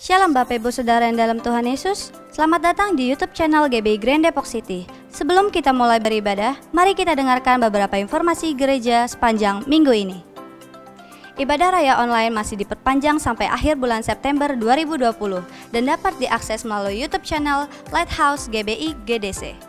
Shalom Bapak Ibu Saudara yang dalam Tuhan Yesus. Selamat datang di YouTube channel GBI Grand Depok City. Sebelum kita mulai beribadah, mari kita dengarkan beberapa informasi gereja sepanjang minggu ini. Ibadah Raya online masih diperpanjang sampai akhir bulan September 2020 dan dapat diakses melalui YouTube channel Lighthouse GBI GDC.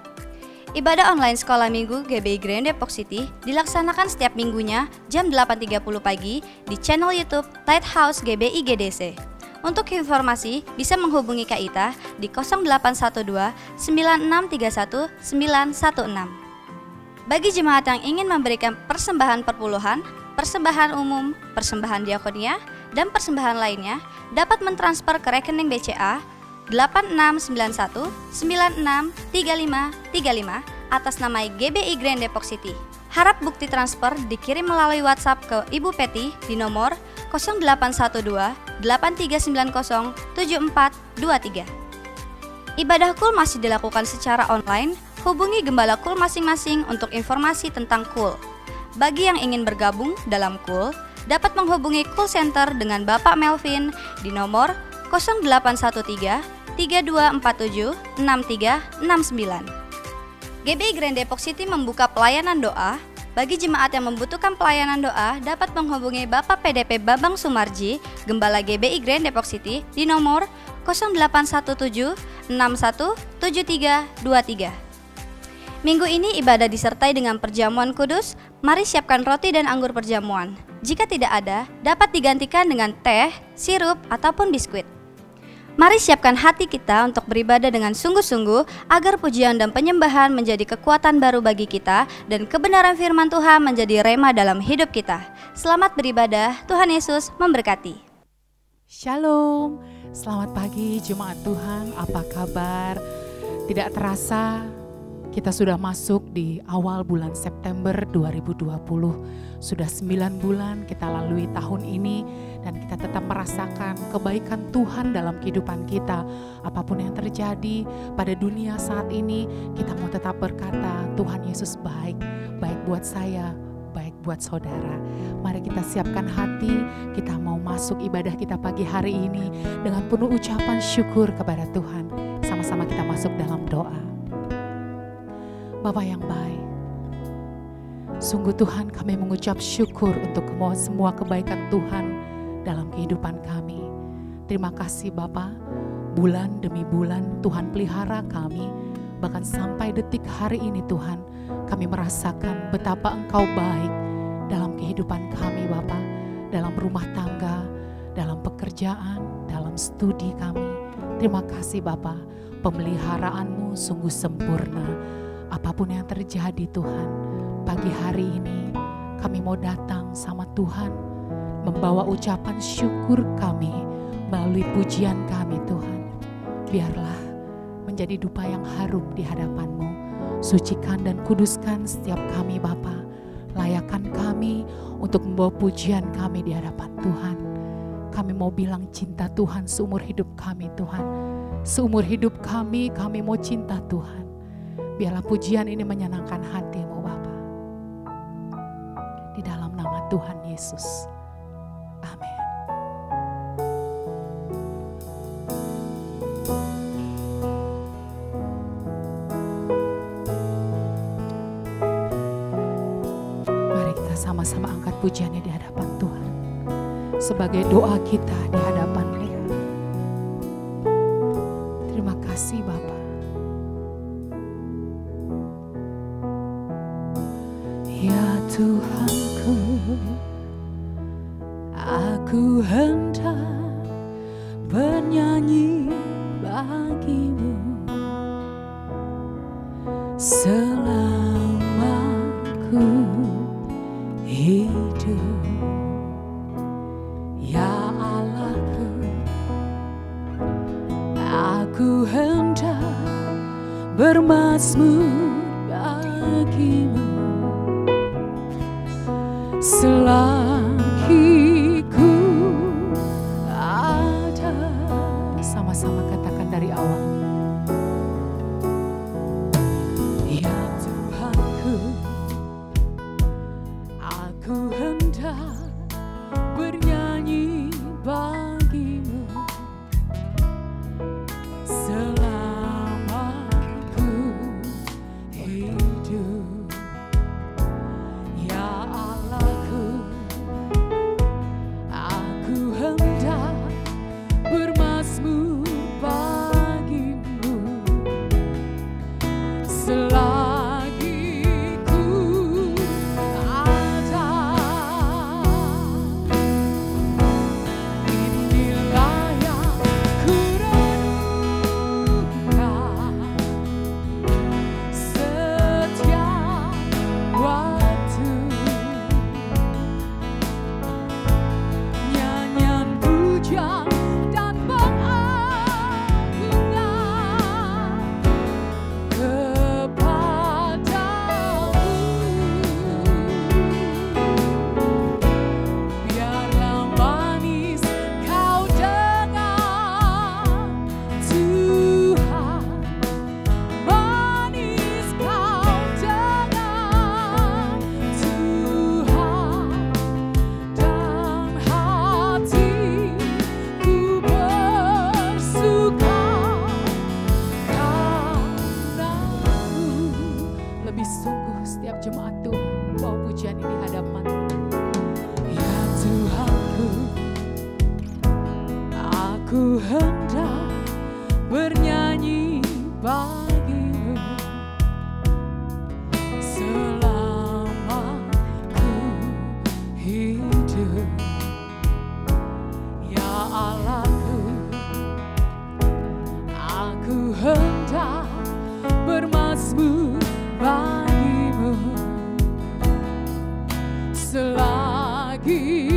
Ibadah online sekolah minggu GBI Grand Depok City dilaksanakan setiap minggunya jam 8.30 pagi di channel YouTube Lighthouse GBI GDC. Untuk informasi bisa menghubungi Kak Ita di 0812 9631 916. Bagi jemaat yang ingin memberikan persembahan perpuluhan, persembahan umum, persembahan diakonia, dan persembahan lainnya dapat mentransfer ke rekening BCA 8691 963535 atas nama GBI Grand Depok City. Harap bukti transfer dikirim melalui WhatsApp ke Ibu Peti di nomor 0812 8390 7423. Ibadah KUL masih dilakukan secara online. Hubungi gembala KUL masing-masing untuk informasi tentang KUL. Bagi yang ingin bergabung dalam KUL, dapat menghubungi KUL Center dengan Bapak Melvin di nomor 0813 3247 6369. GBI Grand Depok City membuka pelayanan doa. Bagi jemaat yang membutuhkan pelayanan doa dapat menghubungi Bapak PDP Babang Sumarji, Gembala GBI Grand Depok City di nomor 0817 617323. Minggu ini ibadah disertai dengan perjamuan kudus. Mari siapkan roti dan anggur perjamuan. Jika tidak ada, dapat digantikan dengan teh, sirup, ataupun biskuit. Mari siapkan hati kita untuk beribadah dengan sungguh-sungguh agar pujian dan penyembahan menjadi kekuatan baru bagi kita dan kebenaran firman Tuhan menjadi rema dalam hidup kita. Selamat beribadah, Tuhan Yesus memberkati. Shalom, selamat pagi jemaat Tuhan, apa kabar? Tidak terasa kita sudah masuk di awal bulan September 2020. Sudah 9 bulan kita lalui tahun ini dan kita tetap merasakan kebaikan Tuhan dalam kehidupan kita. Apapun yang terjadi pada dunia saat ini, kita mau tetap berkata, Tuhan Yesus baik, baik buat saya, baik buat saudara. Mari kita siapkan hati, kita mau masuk ibadah kita pagi hari ini dengan penuh ucapan syukur kepada Tuhan. Sama-sama kita masuk dalam doa. Bapa yang baik, sungguh Tuhan kami mengucap syukur untuk semua kebaikan Tuhan dalam kehidupan kami. Terima kasih Bapa, bulan demi bulan Tuhan pelihara kami. Bahkan sampai detik hari ini Tuhan, kami merasakan betapa Engkau baik dalam kehidupan kami Bapa. Dalam rumah tangga, dalam pekerjaan, dalam studi kami. Terima kasih Bapa, pemeliharaanmu sungguh sempurna. Apapun yang terjadi Tuhan, pagi hari ini kami mau datang sama Tuhan, membawa ucapan syukur kami melalui pujian kami Tuhan. Biarlah menjadi dupa yang harum di hadapan-Mu. Sucikan dan kuduskan setiap kami Bapa. Layakkan kami untuk membawa pujian kami di hadapan Tuhan. Kami mau bilang cinta Tuhan seumur hidup kami Tuhan. Seumur hidup kami mau cinta Tuhan. Biarlah pujian ini menyenangkan hati-Mu Bapa. Di dalam nama Tuhan Yesus. Amin. Mari kita sama-sama angkat pujiannya di hadapan Tuhan. Sebagai doa kita di hadapan Dia. Terima kasih Bapa. Ya Tuhanku, aku hendak bernyanyi bagi-Mu selama ku hidup. Ya Allahku, aku hendak bermazmur bagi-Mu selagi ku ada. Sama-sama katakan dari awal. Ya Tuhanku, aku hendak bernyanyi bagi-Mu Aku hendak bernyanyi bagimu selama ku hidup. Ya Allahku, aku hendak bermazmur bagimu selagi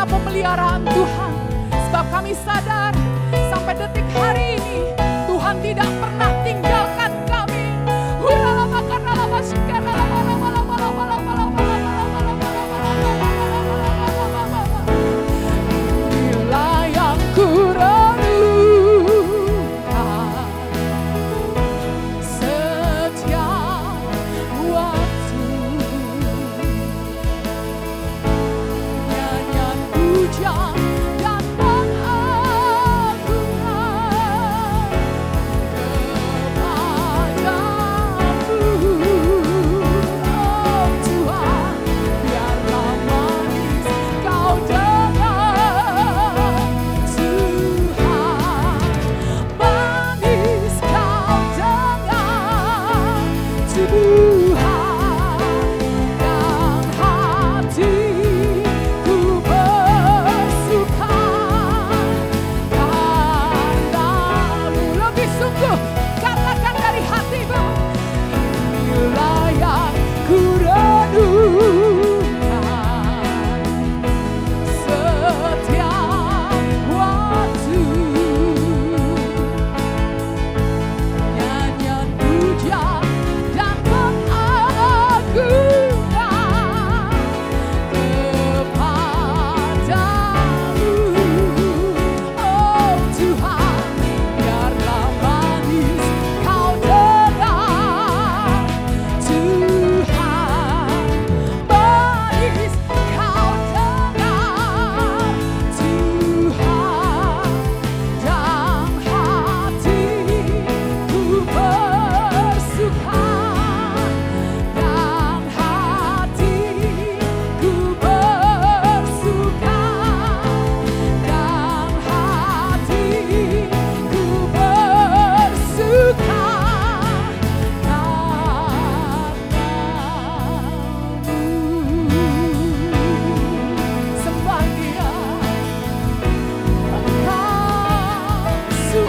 pemeliharaan Tuhan. Sebab kami sadar sampai detik hari ini Tuhan tidak pernah tinggalkan kami. Inilah yang ku renungkan setiap waktu. Nyanyian pujian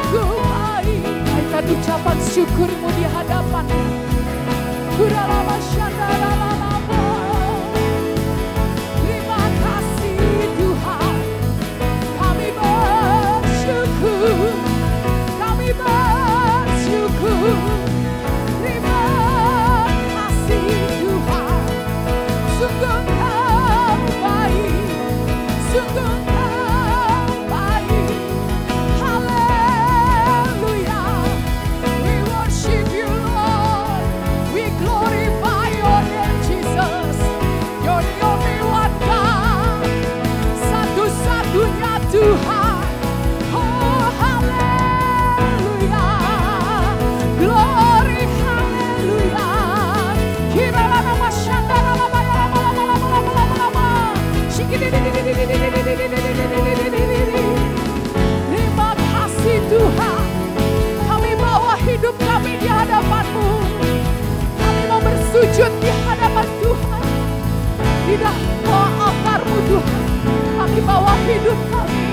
sungguh baik. Naikkan ucapan syukurmu di hadapannya. Kuralama syandaralama. Terima kasih Tuhan, kami bersyukur, kami bersyukur. Terima kasih Tuhan, sungguh Kau baik, sungguh Kau baik. Haleluya, we worship you Lord, we glorify your name Jesus. You're the only one God, satu-satunya Tuhan. Oh haleluya, glory haleluya. Kiralama syandaralama lama. Terima kasih Tuhan, kami bawa hidup kami di hadapan-Mu. Kami mau bersujud di hadapan Tuhan, di dalam altar-Mu Tuhan. Kami bawa hidup kami.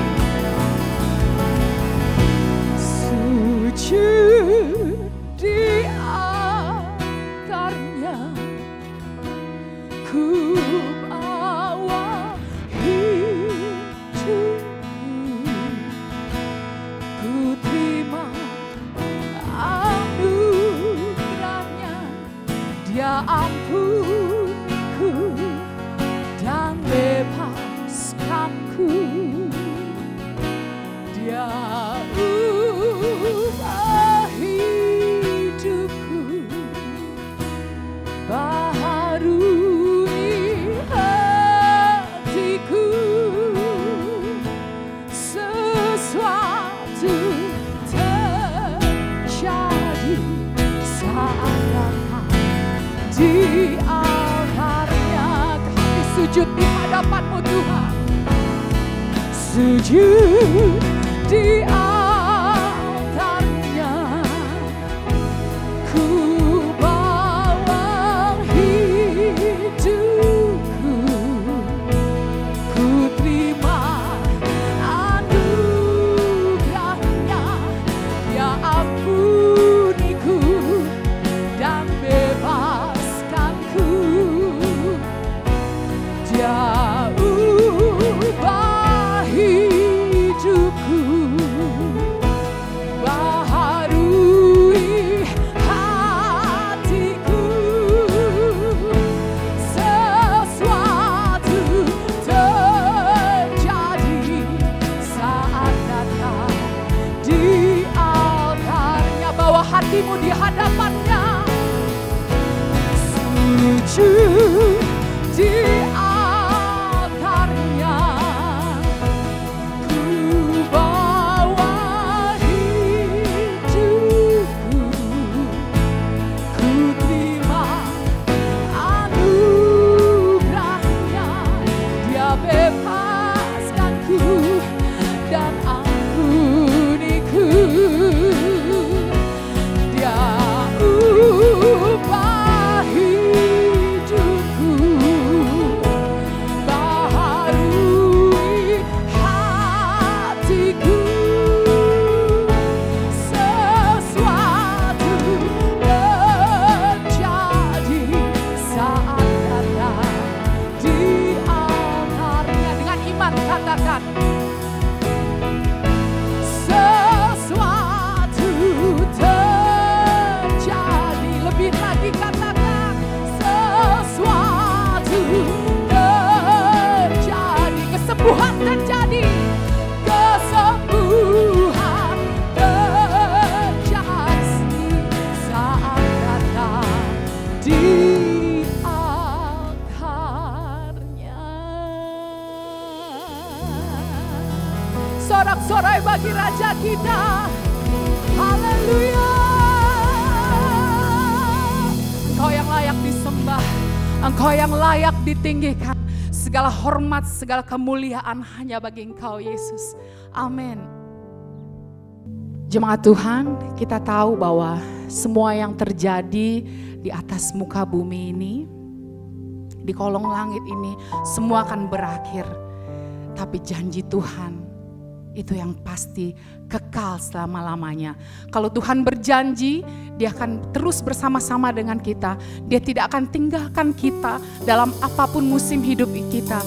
Sujud di altar-Nya, ku bawa hidupku, ku terima anugerah-Nya. Dia ampuniku dan bebaskanku. Dia ubah hidupku, baharui hatiku. Sesuatu terjadi saat datang di altar-Nya. Kami sujud di hadapan-Mu Tuhan, sujud di altar-Nya. Ku bawa hidupku, ku terima anugerah-Nya. Dia ampuniku dan bebaskanku. Dia ubah hidupku, baharui hatiku. Sesuatu terjadi saat datang di altar-Nya. Bawa hatimu di hadapan-Nya, sujud di altar-Nya. Ku bawa hidupku, ku terima anugerah-Nya. Dia bebaskanku dan ampuniku. Dia ubah hidupku, baharui hatiku. Sesuatu terjadi saat datang di altar-Nya. Dengan iman katakan, sesuatu terjadi. Lebih lagi katakan, sesuatu terjadi. Kesembuhan terjadi, kesembuhan terjadi saat datang di altar-Nya. Sorak-sorai bagi Raja kita. Haleluya. Engkau yang layak disembah, Engkau yang layak ditinggikan. Segala hormat, segala kemuliaan hanya bagi Engkau Yesus. Amin. Jemaat Tuhan, kita tahu bahwa semua yang terjadi di atas muka bumi ini, di kolong langit ini, semua akan berakhir. Tapi janji Tuhan itu yang pasti kekal selama-lamanya. Kalau Tuhan berjanji, Dia akan terus bersama-sama dengan kita. Dia tidak akan tinggalkan kita dalam apapun musim hidup kita.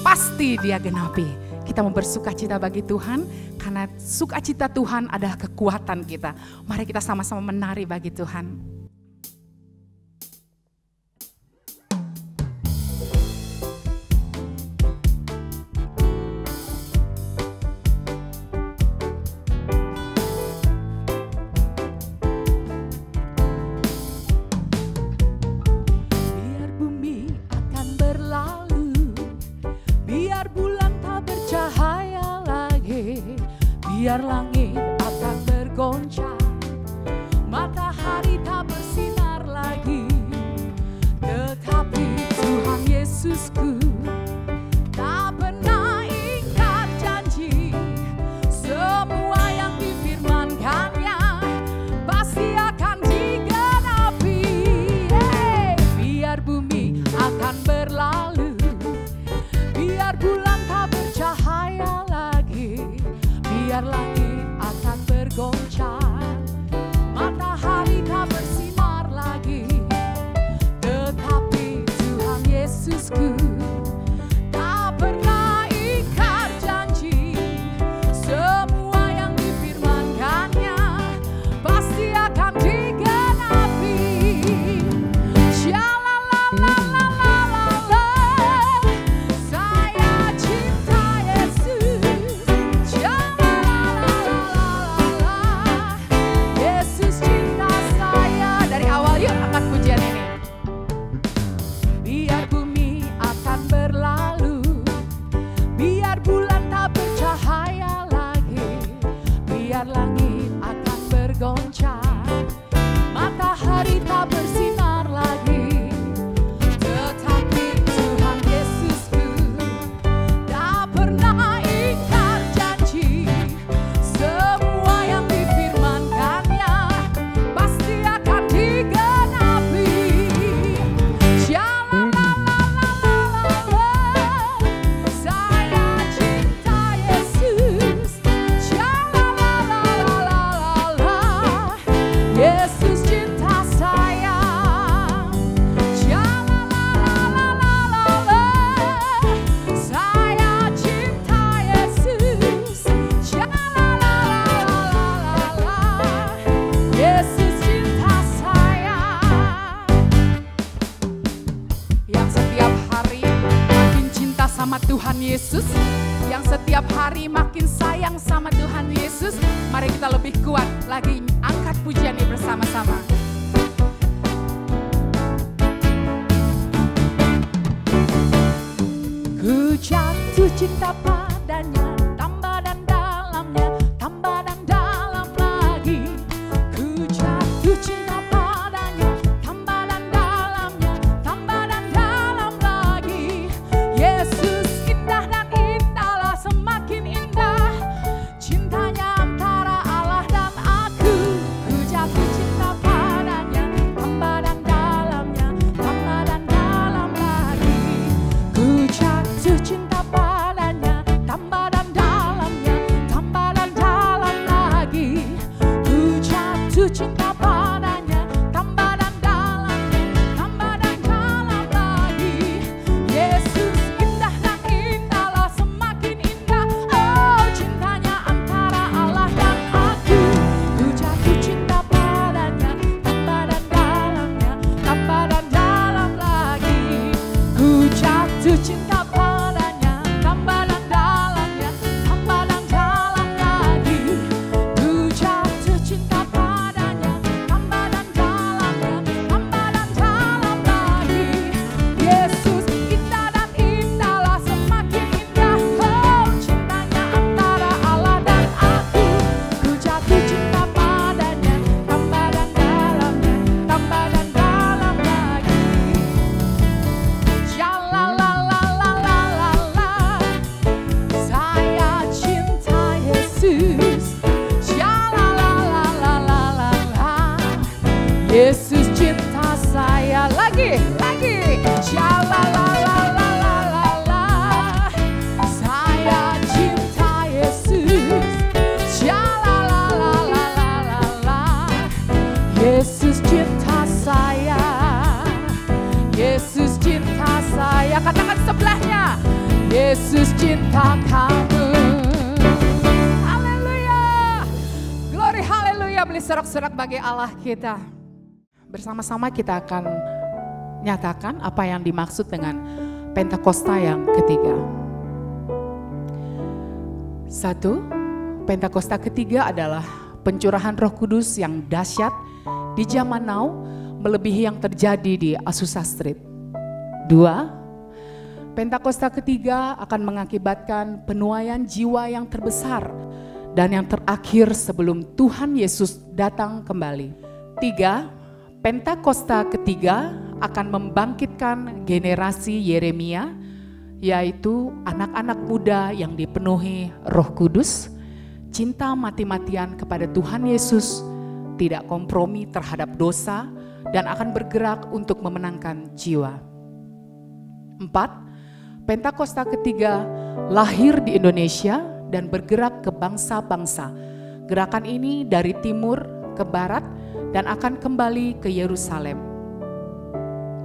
Pasti Dia genapi. Kita mau bersukacita bagi Tuhan, karena sukacita Tuhan adalah kekuatan kita. Mari kita sama-sama menari bagi Tuhan. Biar langit akan bergoncang, matahari tak bersinar lagi, tetapi Tuhan Yesusku tak pernah ingkar janji. Semua yang difirmankannya pasti akan digenapi. Biar bumi akan berlalu, biar bulan tak bercahaya lagi, biar langit akan bergoncang, matahari tak bersinar lagi, tetapi Tuhan Yesusku tak pernah ingkar janji. Semua yang difirmankannya pasti akan digenapi. Saya cinta Yesus. Yesus cinta saya. Dari awal yuk angkat pujian ini. Biar bumi akan berlalu, biar bulan tak bercahaya lagi, biar langit akan bergoncang, matahari tak bersinar lagi, tetapi Tuhan Yesusku tak pernah ingkar janji. Semua yang difirmankannya pasti akan digenapi. Saya cinta Yesus. Yesus cinta saya. Saya cinta Yesus. Yesus cinta saya. Yang setiap hari makin cinta sama Tuhan Yesus, yang setiap hari makin sayang sama Tuhan Yesus. Mari kita lebih kuat lagi angkat pujian ini bersama-sama. Ku jatuh cinta padanya, tambah dan dalamnya, tambah dan dalam lagi. Ku jatuh cinta padanya, tambah dan dalamnya, tambah dan dalam lagi. Yesus indah dan indahlah, semakin indah cintanya antara Allah dan aku. Ku jatuh cinta padanya, tambah dan dalamnya, tambah dan dalam lagi. Ku jatuh cinta padanya, tambah dan dalamnya, tambah dan dalam lagi. Ku jatuh cinta padanya, tambah dan dalamnya, tambah dan dalam lagi. Yesus indah dan indahlah, semakin indah oh cintanya antara Allah dan aku. Ku jatuh cinta padanya, tambah dan dalamnya, tambah dan dalam lagi. Ku jatuh cinta padanya, tambah dan dalamnya, tambah dan dalam lagi. Ku jatuh cinta padanya, tambah dan dalamnya, tambah dan dalam lagi. Yesus indah dan indahlah, semakin indah oh cintanya antara Allah dan aku. Ku jatuh cinta padanya, tambah dan dalamnya, tambah dan dalam lagi. Saya cinta Yesus. Yesus cinta saya. Lagi. Saya cinta Yesus. Yesus cinta kamu. Haleluya. Glory haleluya. Beli sorak-sorak bagi Allah kita. Bersama-sama kita akan nyatakan apa yang dimaksud dengan Pentakosta yang ketiga. 1. Pentakosta ketiga adalah pencurahan Roh Kudus yang dahsyat di zaman now melebihi yang terjadi di Azusa Street. 2. Pentakosta ketiga akan mengakibatkan penuaian jiwa yang terbesar dan yang terakhir sebelum Tuhan Yesus datang kembali. 3. Pentakosta ketiga akan membangkitkan generasi Yeremia, yaitu anak-anak muda yang dipenuhi Roh Kudus, cinta mati-matian kepada Tuhan Yesus, tidak kompromi terhadap dosa, dan akan bergerak untuk memenangkan jiwa. 4. Pentakosta ketiga lahir di Indonesia dan bergerak ke bangsa-bangsa. Gerakan ini dari timur ke barat dan akan kembali ke Yerusalem.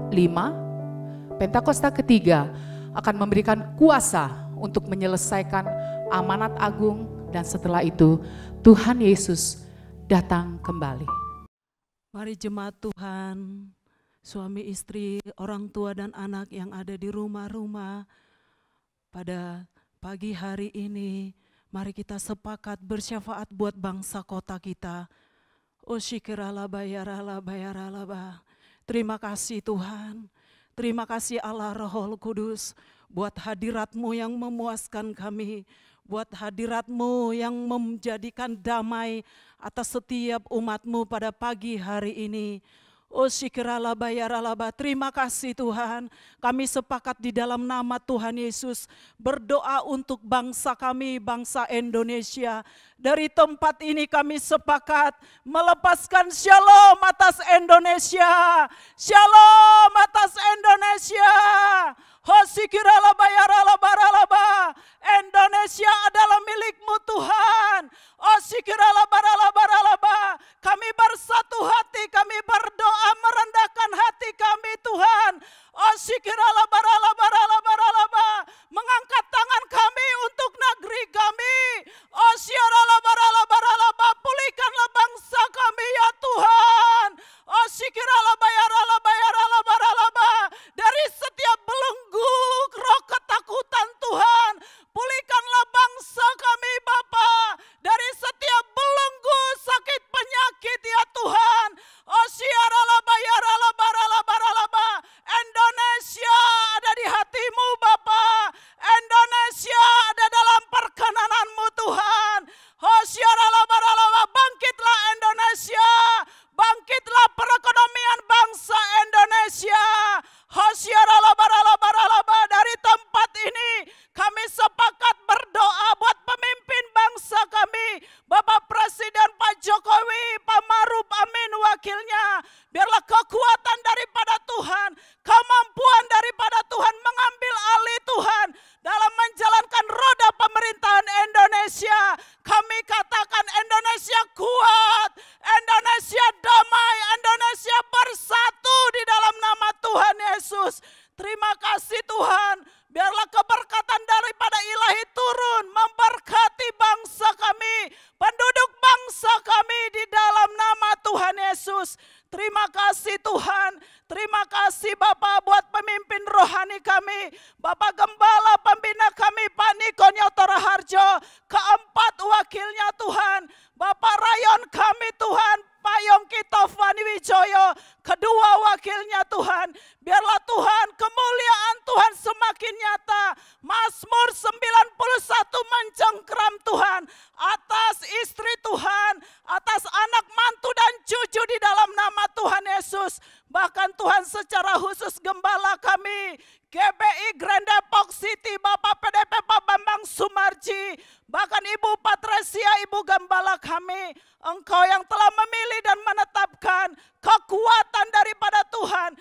5. Pentakosta ketiga akan memberikan kuasa untuk menyelesaikan amanat agung dan setelah itu Tuhan Yesus datang kembali. Mari jemaat Tuhan, suami istri, orang tua dan anak yang ada di rumah-rumah, pada pagi hari ini mari kita sepakat bersyafaat buat bangsa kota kita. Oh syikiralaba yaralaba yaralaba. Terima kasih Tuhan, terima kasih Allah Roh Kudus buat hadirat-Mu yang memuaskan kami, buat hadirat-Mu yang menjadikan damai atas setiap umat-Mu pada pagi hari ini. Oh syikiralaba yaralaba, terima kasih Tuhan, kami sepakat di dalam nama Tuhan Yesus berdoa untuk bangsa kami, bangsa Indonesia. Dari tempat ini kami sepakat melepaskan shalom atas Indonesia, shalom atas Indonesia. Hosikiralaba yaralaba ralaba, Indonesia adalah milik-Mu Tuhan. Osikiralaba ralaba ralaba, kami bersatu hati, kami berdoa merendahkan hati kami Tuhan. Osikiralaba ralaba ralaba ralaba, mengangkat tangan kami untuk negeri kami. Osikiralaba ralaba ralaba, pulihkanlah bangsa kami ya Tuhan. Osikiralaba yaralaba yaralaba ralaba, dari setiap belenggu roh ketakutan Tuhan, pulihkanlah bangsa kami Bapa dari setiap belenggu sakit penyakit ya Tuhan. Osyaralaba yaralaba ralaba ralaba, Indonesia ada di hati-Mu Bapa, Indonesia ada dalam perkenanan-Mu Tuhan. Osyaralaba ralaba, bangkitlah Indonesia, bangkitlah perekonomian bangsa Indonesia. Hosyaralaba ralaba ralaba, dari tempat ini kami sepakat berdoa buat pemimpin bangsa kami, Bapak Presiden Pak Jokowi, Pak Maruf Amin wakilnya. Biarlah kekuatan daripada Tuhan, kemampuan daripada Tuhan mengambil alih Tuhan dalam menjalankan roda pemerintahan Indonesia. Kami katakan Indonesia kuat, Indonesia damai, Indonesia bersatu di dalam nama Tuhan Yesus. Terima kasih Tuhan, biarlah keberkatan daripada Ilahi turun memberkati bangsa kami, penduduk bangsa kami di dalam nama Tuhan Yesus. Terima kasih Tuhan, terima kasih Bapak buat pemimpin rohani kami, Bapak Gembala pembina kami Pak Niko Nyotora Harjo, keempat wakilnya Tuhan, Bapak Rayon kami Tuhan, Pak Yongki Tovani Wijoyo, kedua wakilnya Tuhan. Biarlah Tuhan kemuliaan Tuhan semakin nyata. Mazmur 91 mencengkram Tuhan atas istri Tuhan, atas anak mantu dan cucu di dalam nama Tuhan Yesus. Bahkan Tuhan secara khusus gembala kami, GBI Grand Depok City, Bapak PDP Pak Bambang Sumarji, bahkan Ibu Patresia, Ibu Gembala kami, Engkau yang telah memilih dan menetapkan kekuatan daripada Tuhan,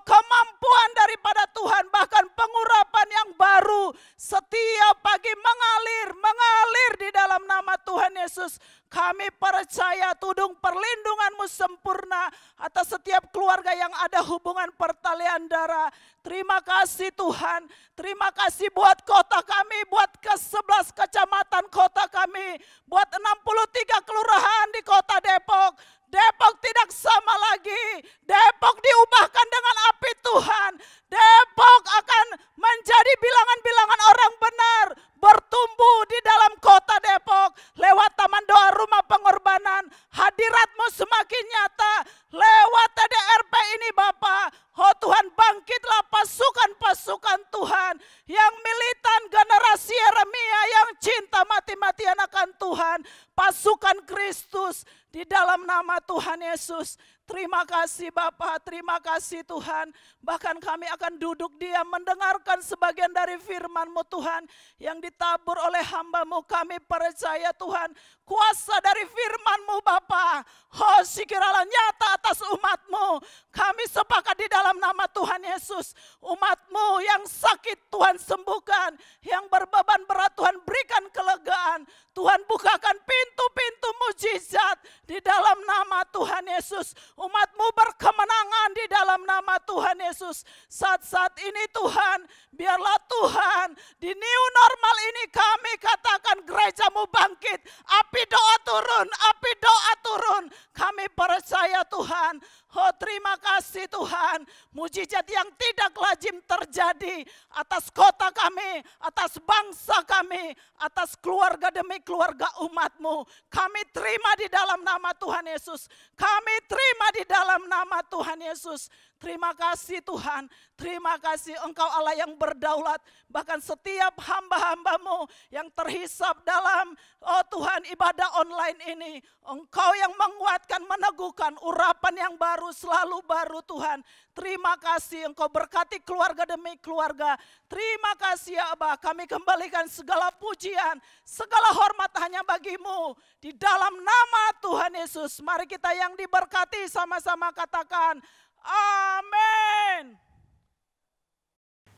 kemampuan daripada Tuhan, bahkan pengurapan yang baru setiap pagi mengalir di dalam nama Tuhan Yesus. Yesus, kami percaya tudung perlindungan-Mu sempurna atas setiap keluarga yang ada hubungan pertalian darah. Terima kasih Tuhan, terima kasih buat kota kami, buat ke-11 kecamatan kota kami, buat 63 kelurahan di kota Depok. Depok tidak sama lagi. Depok diubahkan dengan api Tuhan. Depok akan menjadi bilangan-bilangan orang benar, bertumbuh di dalam kota Depok. Lewat taman doa rumah pengorbanan, hadirat-Mu semakin nyata. Lewat TDRP ini Bapa, oh Tuhan, bangkitlah pasukan-pasukan Tuhan yang militan, generasi Yeremia yang cinta mati-matian akan Tuhan. Pasukan Kristus di dalam nama Tuhan Yesus. Terima kasih Bapa, terima kasih Tuhan. Bahkan kami akan duduk diam mendengarkan sebagian dari firman-Mu Tuhan yang ditabur oleh hamba-Mu. Kami percaya Tuhan, kuasa dari firman-Mu Bapa, oh sekiralah nyata atas umat-Mu. Kami sepakat di dalam nama Tuhan Yesus. Umat-Mu yang sakit Tuhan sembuhkan, yang berbeban berat Tuhan berikan kelegaan. Tuhan bukakan pintu-pintu mujizat di dalam nama Tuhan Yesus. Umat-Mu berkemenangan di dalam nama Tuhan Yesus. Saat-saat ini Tuhan, biarlah Tuhan di new normal ini kami katakan gereja-Mu bangkit. Api doa turun, api doa turun. Kami percaya Tuhan. Oh terima kasih Tuhan, mujizat yang tidak lazim terjadi atas kota kami, atas bangsa kami, atas keluarga demi keluarga umat-Mu. Kami terima di dalam nama Tuhan Yesus. Kami terima di dalam nama Tuhan Yesus. Terima kasih Tuhan, terima kasih Engkau Allah yang berdaulat. Bahkan setiap hamba-hamba-Mu yang terhisap dalam, oh Tuhan, ibadah online ini. Engkau yang menguatkan, meneguhkan, urapan yang baru, selalu baru Tuhan. Terima kasih Engkau berkati keluarga demi keluarga. Terima kasih ya Abah, kami kembalikan segala pujian, segala hormat hanya bagi-Mu. Di dalam nama Tuhan Yesus, mari kita yang diberkati sama-sama katakan, amin.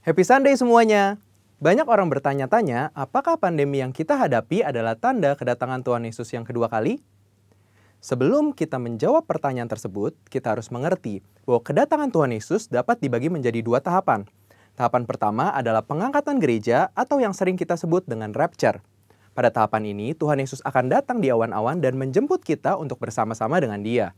Happy Sunday semuanya. Banyak orang bertanya-tanya, apakah pandemi yang kita hadapi adalah tanda kedatangan Tuhan Yesus yang kedua kali? Sebelum kita menjawab pertanyaan tersebut, kita harus mengerti bahwa kedatangan Tuhan Yesus dapat dibagi menjadi dua tahapan. Tahapan pertama adalah pengangkatan gereja atau yang sering kita sebut dengan rapture. Pada tahapan ini, Tuhan Yesus akan datang di awan-awan dan menjemput kita untuk bersama-sama dengan Dia.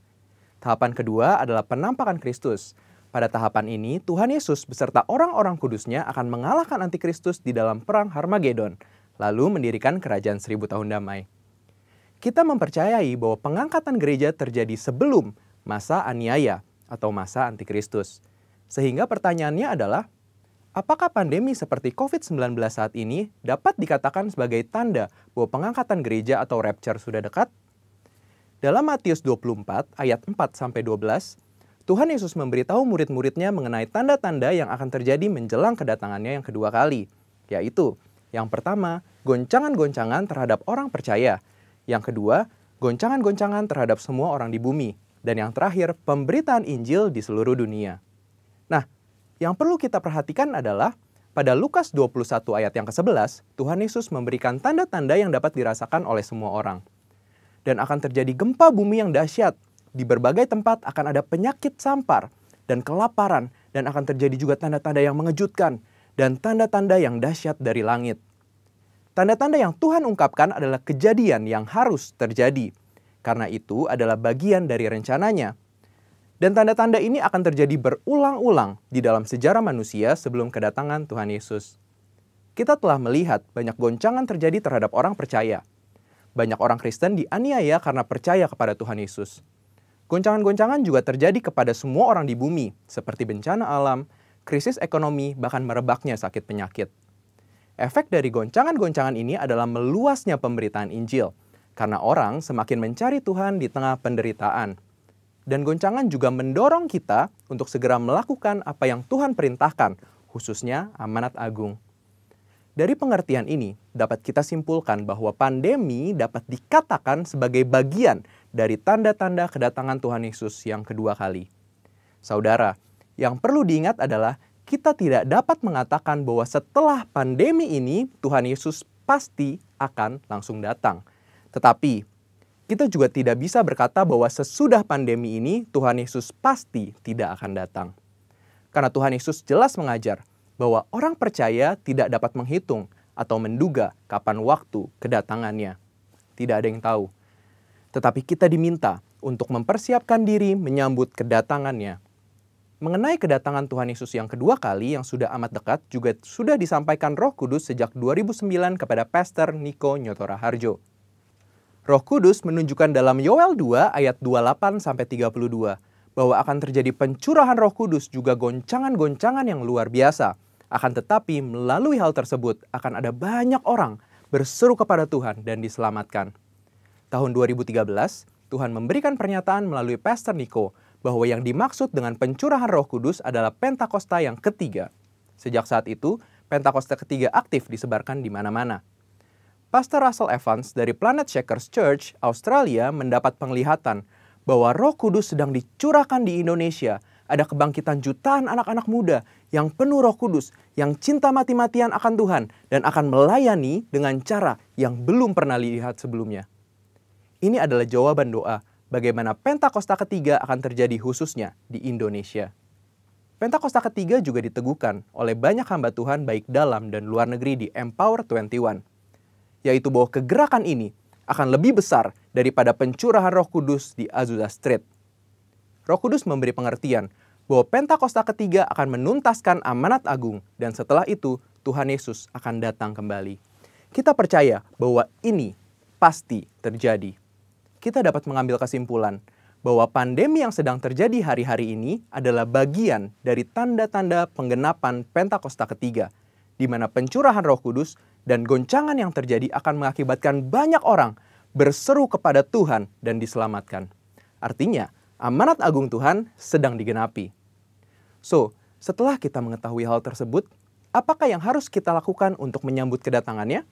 Tahapan kedua adalah penampakan Kristus. Pada tahapan ini, Tuhan Yesus beserta orang-orang kudusnya akan mengalahkan antikristus di dalam perang Harmagedon, lalu mendirikan kerajaan 1000 tahun damai. Kita mempercayai bahwa pengangkatan gereja terjadi sebelum masa aniaya atau masa antikristus. Sehingga pertanyaannya adalah, apakah pandemi seperti COVID-19 saat ini dapat dikatakan sebagai tanda bahwa pengangkatan gereja atau rapture sudah dekat? Dalam Matius 24 ayat 4-12, Tuhan Yesus memberitahu murid-muridnya mengenai tanda-tanda yang akan terjadi menjelang kedatangannya yang kedua kali. Yaitu, yang pertama, goncangan-goncangan terhadap orang percaya. Yang kedua, goncangan-goncangan terhadap semua orang di bumi. Dan yang terakhir, pemberitaan Injil di seluruh dunia. Nah, yang perlu kita perhatikan adalah, pada Lukas 21 ayat yang ke-11, Tuhan Yesus memberikan tanda-tanda yang dapat dirasakan oleh semua orang. Dan akan terjadi gempa bumi yang dahsyat. Di berbagai tempat akan ada penyakit sampar dan kelaparan. Dan akan terjadi juga tanda-tanda yang mengejutkan. Dan tanda-tanda yang dahsyat dari langit. Tanda-tanda yang Tuhan ungkapkan adalah kejadian yang harus terjadi. Karena itu adalah bagian dari rencananya. Dan tanda-tanda ini akan terjadi berulang-ulang di dalam sejarah manusia sebelum kedatangan Tuhan Yesus. Kita telah melihat banyak goncangan terjadi terhadap orang percaya. Banyak orang Kristen dianiaya karena percaya kepada Tuhan Yesus. Goncangan-goncangan juga terjadi kepada semua orang di bumi, seperti bencana alam, krisis ekonomi, bahkan merebaknya sakit penyakit. Efek dari goncangan-goncangan ini adalah meluasnya pemberitaan Injil, karena orang semakin mencari Tuhan di tengah penderitaan. Dan goncangan juga mendorong kita untuk segera melakukan apa yang Tuhan perintahkan, khususnya amanat agung. Dari pengertian ini, dapat kita simpulkan bahwa pandemi dapat dikatakan sebagai bagian dari tanda-tanda kedatangan Tuhan Yesus yang kedua kali. Saudara, yang perlu diingat adalah kita tidak dapat mengatakan bahwa setelah pandemi ini Tuhan Yesus pasti akan langsung datang. Tetapi kita juga tidak bisa berkata bahwa sesudah pandemi ini Tuhan Yesus pasti tidak akan datang. Karena Tuhan Yesus jelas mengajar bahwa orang percaya tidak dapat menghitung atau menduga kapan waktu kedatangannya. Tidak ada yang tahu. Tetapi kita diminta untuk mempersiapkan diri menyambut kedatangannya. Mengenai kedatangan Tuhan Yesus yang kedua kali yang sudah amat dekat juga sudah disampaikan Roh Kudus sejak 2009 kepada Pastor Niko Nyotora Harjo. Roh Kudus menunjukkan dalam Yoel 2 ayat 28-32 bahwa akan terjadi pencurahan Roh Kudus juga goncangan-goncangan yang luar biasa. Akan tetapi melalui hal tersebut akan ada banyak orang berseru kepada Tuhan dan diselamatkan. Tahun 2013, Tuhan memberikan pernyataan melalui Pastor Niko bahwa yang dimaksud dengan pencurahan Roh Kudus adalah Pentakosta yang ketiga. Sejak saat itu, Pentakosta ketiga aktif disebarkan di mana-mana. Pastor Russell Evans dari Planet Shakers Church, Australia mendapat penglihatan bahwa Roh Kudus sedang dicurahkan di Indonesia. Ada kebangkitan jutaan anak-anak muda yang penuh Roh Kudus, yang cinta mati-matian akan Tuhan dan akan melayani dengan cara yang belum pernah dilihat sebelumnya. Ini adalah jawaban doa bagaimana Pentakosta ketiga akan terjadi khususnya di Indonesia. Pentakosta ketiga juga diteguhkan oleh banyak hamba Tuhan baik dalam dan luar negeri di Empower 21. Yaitu bahwa kegerakan ini akan lebih besar daripada pencurahan Roh Kudus di Azusa Street. Roh Kudus memberi pengertian bahwa Pentakosta ketiga akan menuntaskan amanat agung dan setelah itu Tuhan Yesus akan datang kembali. Kita percaya bahwa ini pasti terjadi. Kita dapat mengambil kesimpulan bahwa pandemi yang sedang terjadi hari-hari ini adalah bagian dari tanda-tanda penggenapan Pentakosta ketiga, di mana pencurahan Roh Kudus dan goncangan yang terjadi akan mengakibatkan banyak orang berseru kepada Tuhan dan diselamatkan. Artinya, amanat agung Tuhan sedang digenapi. So, setelah kita mengetahui hal tersebut, apakah yang harus kita lakukan untuk menyambut kedatangannya?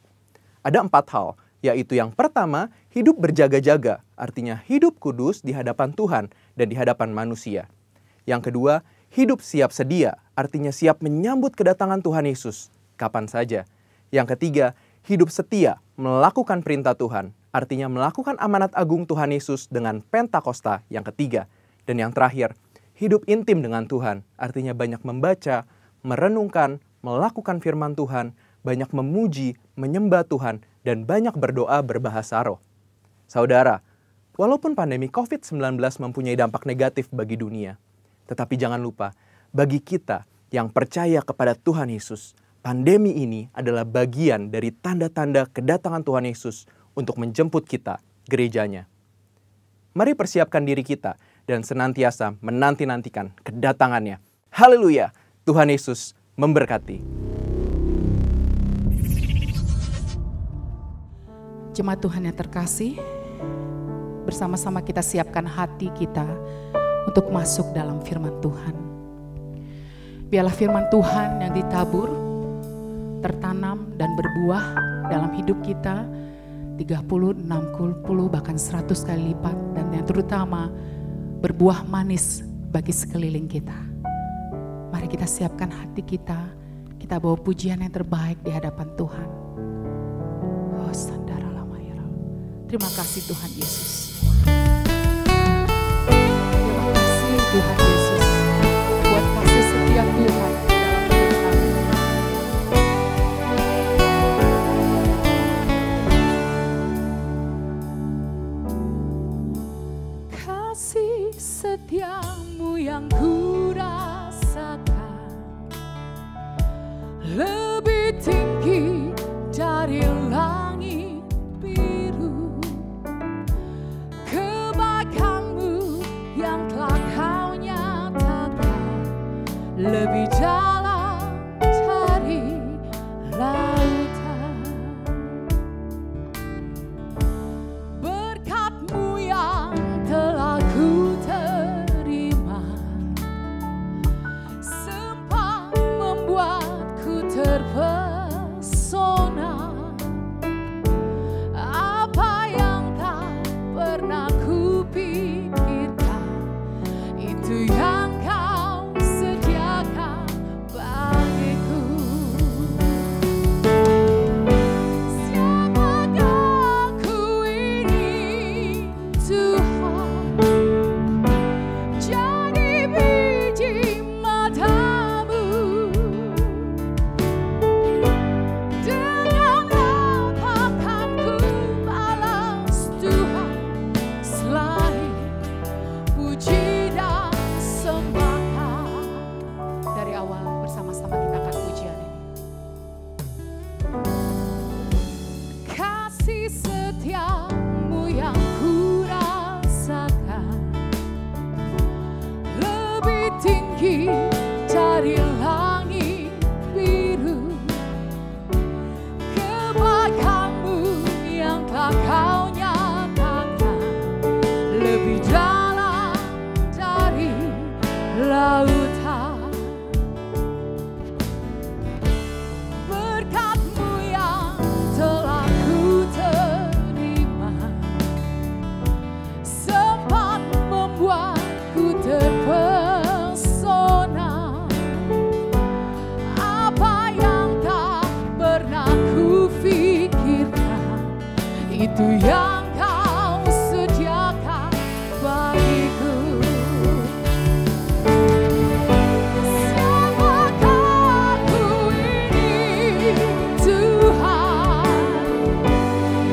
Ada 4 hal, yaitu yang pertama, hidup berjaga-jaga, artinya hidup kudus di hadapan Tuhan dan di hadapan manusia. Yang kedua, hidup siap sedia, artinya siap menyambut kedatangan Tuhan Yesus kapan saja. Yang ketiga, hidup setia, melakukan perintah Tuhan, artinya melakukan amanat agung Tuhan Yesus dengan Pentakosta yang ketiga. Dan yang terakhir, hidup intim dengan Tuhan, artinya banyak membaca, merenungkan, melakukan firman Tuhan, banyak memuji, menyembah Tuhan, dan banyak berdoa berbahasa roh. Saudara, walaupun pandemi COVID-19 mempunyai dampak negatif bagi dunia, tetapi jangan lupa, bagi kita yang percaya kepada Tuhan Yesus, pandemi ini adalah bagian dari tanda-tanda kedatangan Tuhan Yesus untuk menjemput kita, gerejanya. Mari persiapkan diri kita dan senantiasa menanti-nantikan kedatangannya. Haleluya! Tuhan Yesus memberkati. Jemaat Tuhan yang terkasih, bersama-sama kita siapkan hati kita untuk masuk dalam firman Tuhan. Biarlah firman Tuhan yang ditabur, tertanam dan berbuah dalam hidup kita 30, 60, bahkan 100 kali lipat, dan yang terutama berbuah manis bagi sekeliling kita. Mari kita siapkan hati kita, kita bawa pujian yang terbaik di hadapan Tuhan. Oh, sandara lama ya Rabb. Terima kasih Tuhan Yesus. Terima kasih Tuhan Yesus buat kasih setia Tuhan. Setiamu yang ku rasakan lebih tinggi dari langit biru. Kebaikanmu yang telah kau nyatakan lebih dalam dari lautan. Berkat-Mu yang telah ku terima sempat membuatku terpesona. Apa yang tak pernah ku pikirkan, itu yang kau sediakan itu yang kau sediakan bagiku. Siapakah ku ini Tuhan,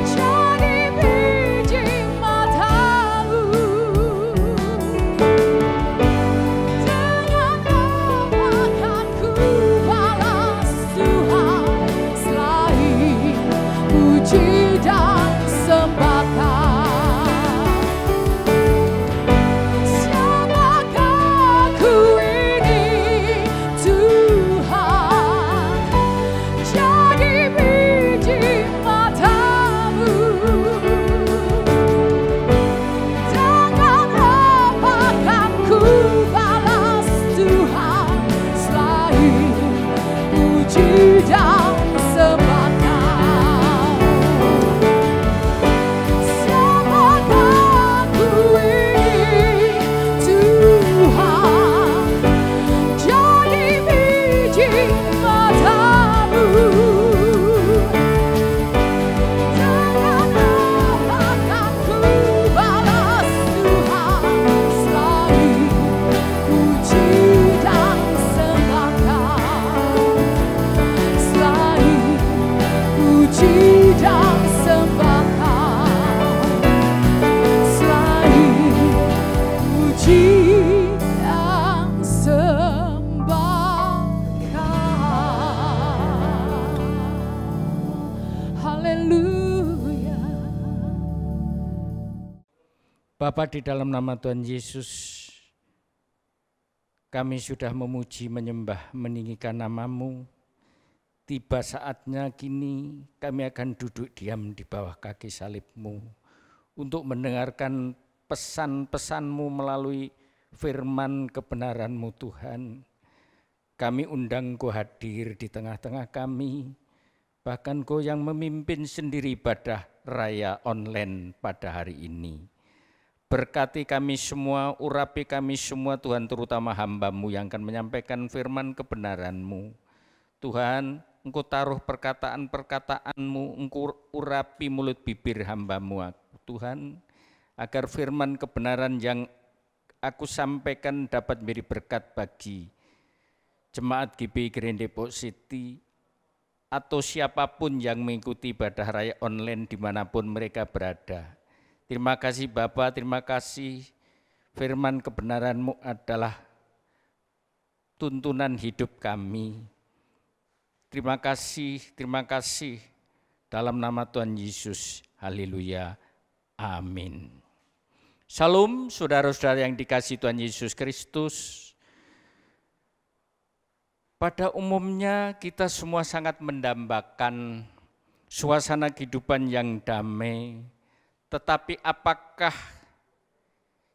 jadi biji matamu. Dengan apakah ku balas Tuhan selain puji dan sembah Kau. Siapakah ku ini Tuhan, jadi biji matamu. Dengan apakah ku balas Tuhan selain puji dan sembah Kau. Siapakah ku ini Tuhan, jadi biji matamu. Dengan apakah ku balas Tuhan selain puji dan sembah Kau. Selain puji dan sembah Kau. Selain puji dan sembah Kau. Haleluya. Bapa, di dalam nama Tuhan Yesus, kami sudah memuji, menyembah, meninggikan nama-Mu. Tiba saatnya kini kami akan duduk diam di bawah kaki salib-Mu untuk mendengarkan pesan-pesan-Mu melalui firman kebenaran-Mu Tuhan. Kami undang Kau hadir di tengah-tengah kami, bahkan Kau yang memimpin sendiri ibadah raya online pada hari ini. Berkati kami semua, urapi kami semua Tuhan, terutama hamba-Mu yang akan menyampaikan firman kebenaran-Mu. Tuhan, Engkau taruh perkataan-perkataan-Mu, Engkau urapi mulut bibir hamba-Mu Tuhan, agar firman kebenaran yang aku sampaikan dapat menjadi berkat bagi Jemaat GBI Grand Depok City atau siapapun yang mengikuti ibadah raya online dimanapun mereka berada. Terima kasih Bapa, terima kasih firman kebenaran-Mu adalah tuntunan hidup kami. Terima kasih dalam nama Tuhan Yesus. Haleluya. Amin. Shalom saudara-saudara yang dikasihi Tuhan Yesus Kristus. Pada umumnya kita semua sangat mendambakan suasana kehidupan yang damai. Tetapi apakah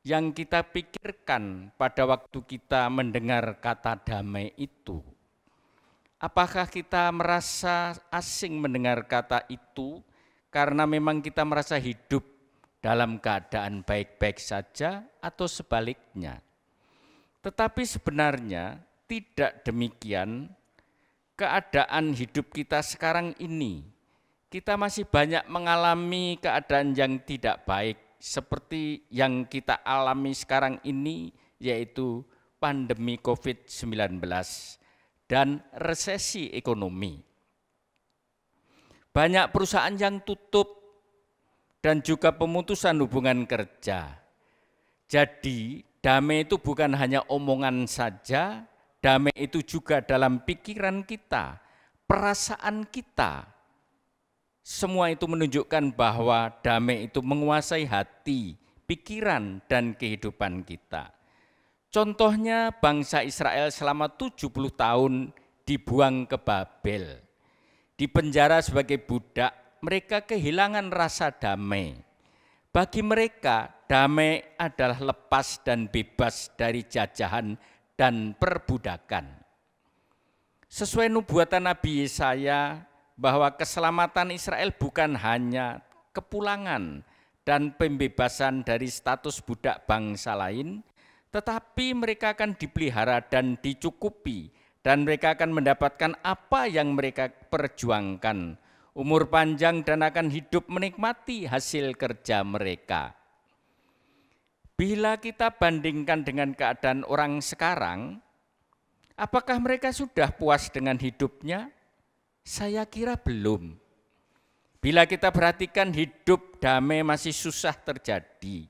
yang kita pikirkan pada waktu kita mendengar kata damai itu? Apakah kita merasa asing mendengar kata itu karena memang kita merasa hidup dalam keadaan baik-baik saja atau sebaliknya? Tetapi sebenarnya tidak demikian keadaan hidup kita sekarang ini. Kita masih banyak mengalami keadaan yang tidak baik seperti yang kita alami sekarang ini, yaitu pandemi COVID-19 dan resesi ekonomi. Banyak perusahaan yang tutup dan juga pemutusan hubungan kerja. Jadi damai itu bukan hanya omongan saja, damai itu juga dalam pikiran kita, perasaan kita. Semua itu menunjukkan bahwa damai itu menguasai hati, pikiran, dan kehidupan kita. Contohnya bangsa Israel selama 70 tahun dibuang ke Babel. Di penjara sebagai budak, mereka kehilangan rasa damai. Bagi mereka, damai adalah lepas dan bebas dari jajahan dan perbudakan. Sesuai nubuatan Nabi Yesaya, bahwa keselamatan Israel bukan hanya kepulangan dan pembebasan dari status budak bangsa lain, tetapi mereka akan dipelihara dan dicukupi, dan mereka akan mendapatkan apa yang mereka perjuangkan umur panjang dan akan hidup menikmati hasil kerja mereka. Bila kita bandingkan dengan keadaan orang sekarang, apakah mereka sudah puas dengan hidupnya? Saya kira belum. Bila kita perhatikan, hidup damai masih susah terjadi.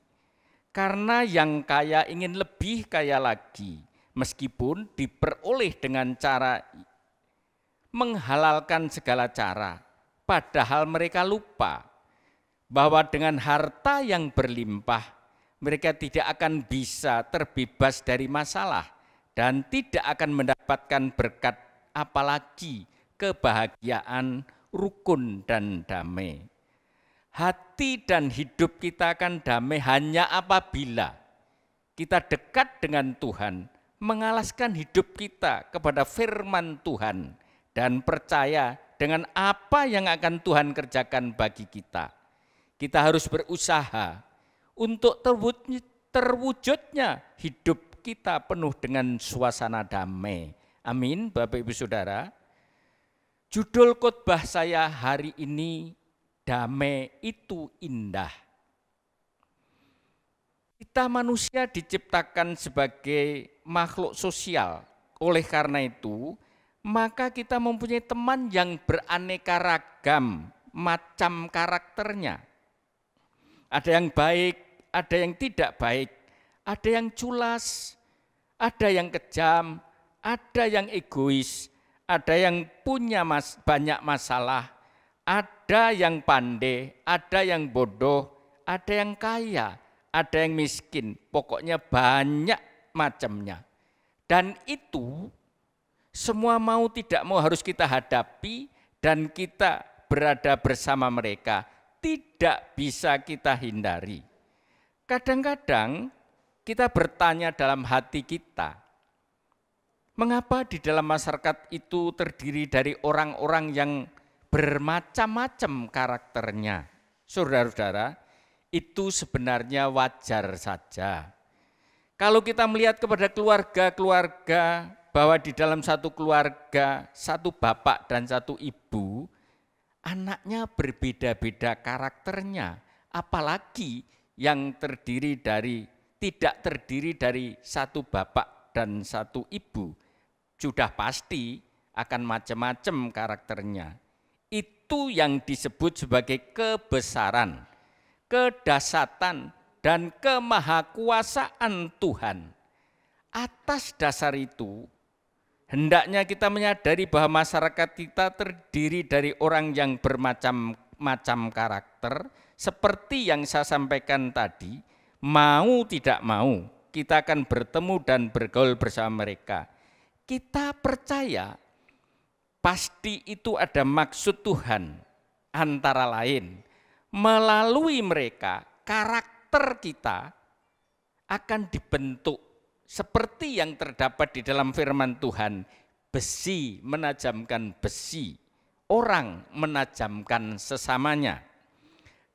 Karena yang kaya ingin lebih kaya lagi, meskipun diperoleh dengan cara menghalalkan segala cara. Padahal mereka lupa bahwa dengan harta yang berlimpah, mereka tidak akan bisa terbebas dari masalah dan tidak akan mendapatkan berkat, apalagi kebahagiaan, rukun dan damai. Hati dan hidup kita akan damai hanya apabila kita dekat dengan Tuhan, mengalaskan hidup kita kepada firman Tuhan, dan percaya dengan apa yang akan Tuhan kerjakan bagi kita. Kita harus berusaha untuk terwujudnya hidup kita penuh dengan suasana damai. Amin, Bapak Ibu Saudara. Judul khotbah saya hari ini, damai itu indah. Kita manusia diciptakan sebagai makhluk sosial. Oleh karena itu, maka kita mempunyai teman yang beraneka ragam macam karakternya. Ada yang baik, ada yang tidak baik, ada yang culas, ada yang kejam, ada yang egois, ada yang punya banyak masalah, ada yang pandai, ada yang bodoh, ada yang kaya, ada yang miskin, pokoknya banyak macamnya. Dan itu semua mau tidak mau harus kita hadapi dan kita berada bersama mereka, tidak bisa kita hindari. Kadang-kadang kita bertanya dalam hati kita, mengapa di dalam masyarakat itu terdiri dari orang-orang yang bermacam-macam karakternya? Saudara-saudara, itu sebenarnya wajar saja. Kalau kita melihat kepada keluarga-keluarga, bahwa di dalam satu keluarga, satu bapak dan satu ibu, anaknya berbeda-beda karakternya, apalagi yang tidak terdiri dari satu bapak dan satu ibu, sudah pasti akan macam-macam karakternya. Itu yang disebut sebagai kebesaran, kedahsyatan, dan kemahakuasaan Tuhan. Atas dasar itu, hendaknya kita menyadari bahwa masyarakat kita terdiri dari orang yang bermacam-macam karakter, seperti yang saya sampaikan tadi, mau tidak mau kita akan bertemu dan bergaul bersama mereka. Kita percaya pasti itu ada maksud Tuhan, antara lain melalui mereka karakter kita akan dibentuk seperti yang terdapat di dalam firman Tuhan, besi menajamkan besi, orang menajamkan sesamanya.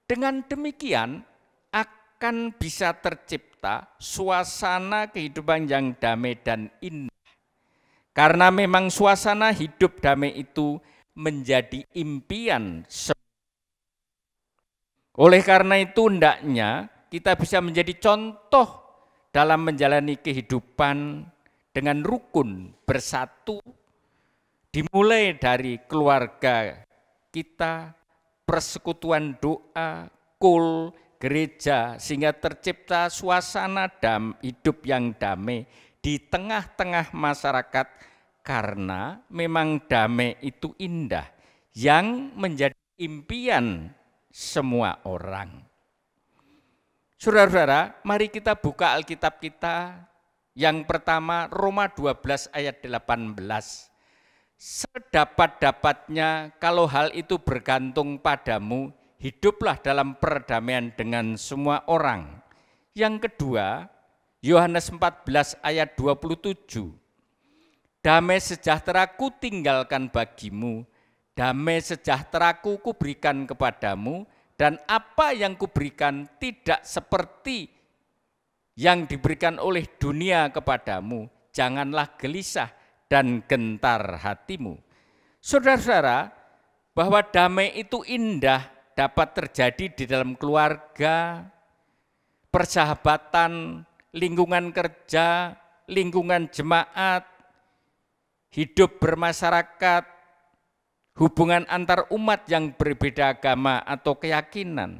Dengan demikian akan bisa tercipta suasana kehidupan yang damai dan indah. Karena memang suasana hidup damai itu menjadi impian. Oleh karena itu hendaknya kita bisa menjadi contoh dalam menjalani kehidupan dengan rukun bersatu, dimulai dari keluarga kita, persekutuan doa, kul, gereja, sehingga tercipta suasana hidup yang damai di tengah-tengah masyarakat, karena memang damai itu indah, yang menjadi impian semua orang. Saudara-saudara, mari kita buka Alkitab kita. Yang pertama, Roma 12 ayat 18. Sedapat-dapatnya kalau hal itu bergantung padamu, hiduplah dalam perdamaian dengan semua orang. Yang kedua, Yohanes 14 ayat 27. Damai sejahteraku tinggalkan bagimu, damai sejahteraku kuberikan kepadamu, dan apa yang kuberikan tidak seperti yang diberikan oleh dunia kepadamu. Janganlah gelisah dan gentar hatimu. Saudara-saudara, bahwa damai itu indah dapat terjadi di dalam keluarga, persahabatan, lingkungan kerja, lingkungan jemaat, hidup bermasyarakat, hubungan antar umat yang berbeda agama atau keyakinan.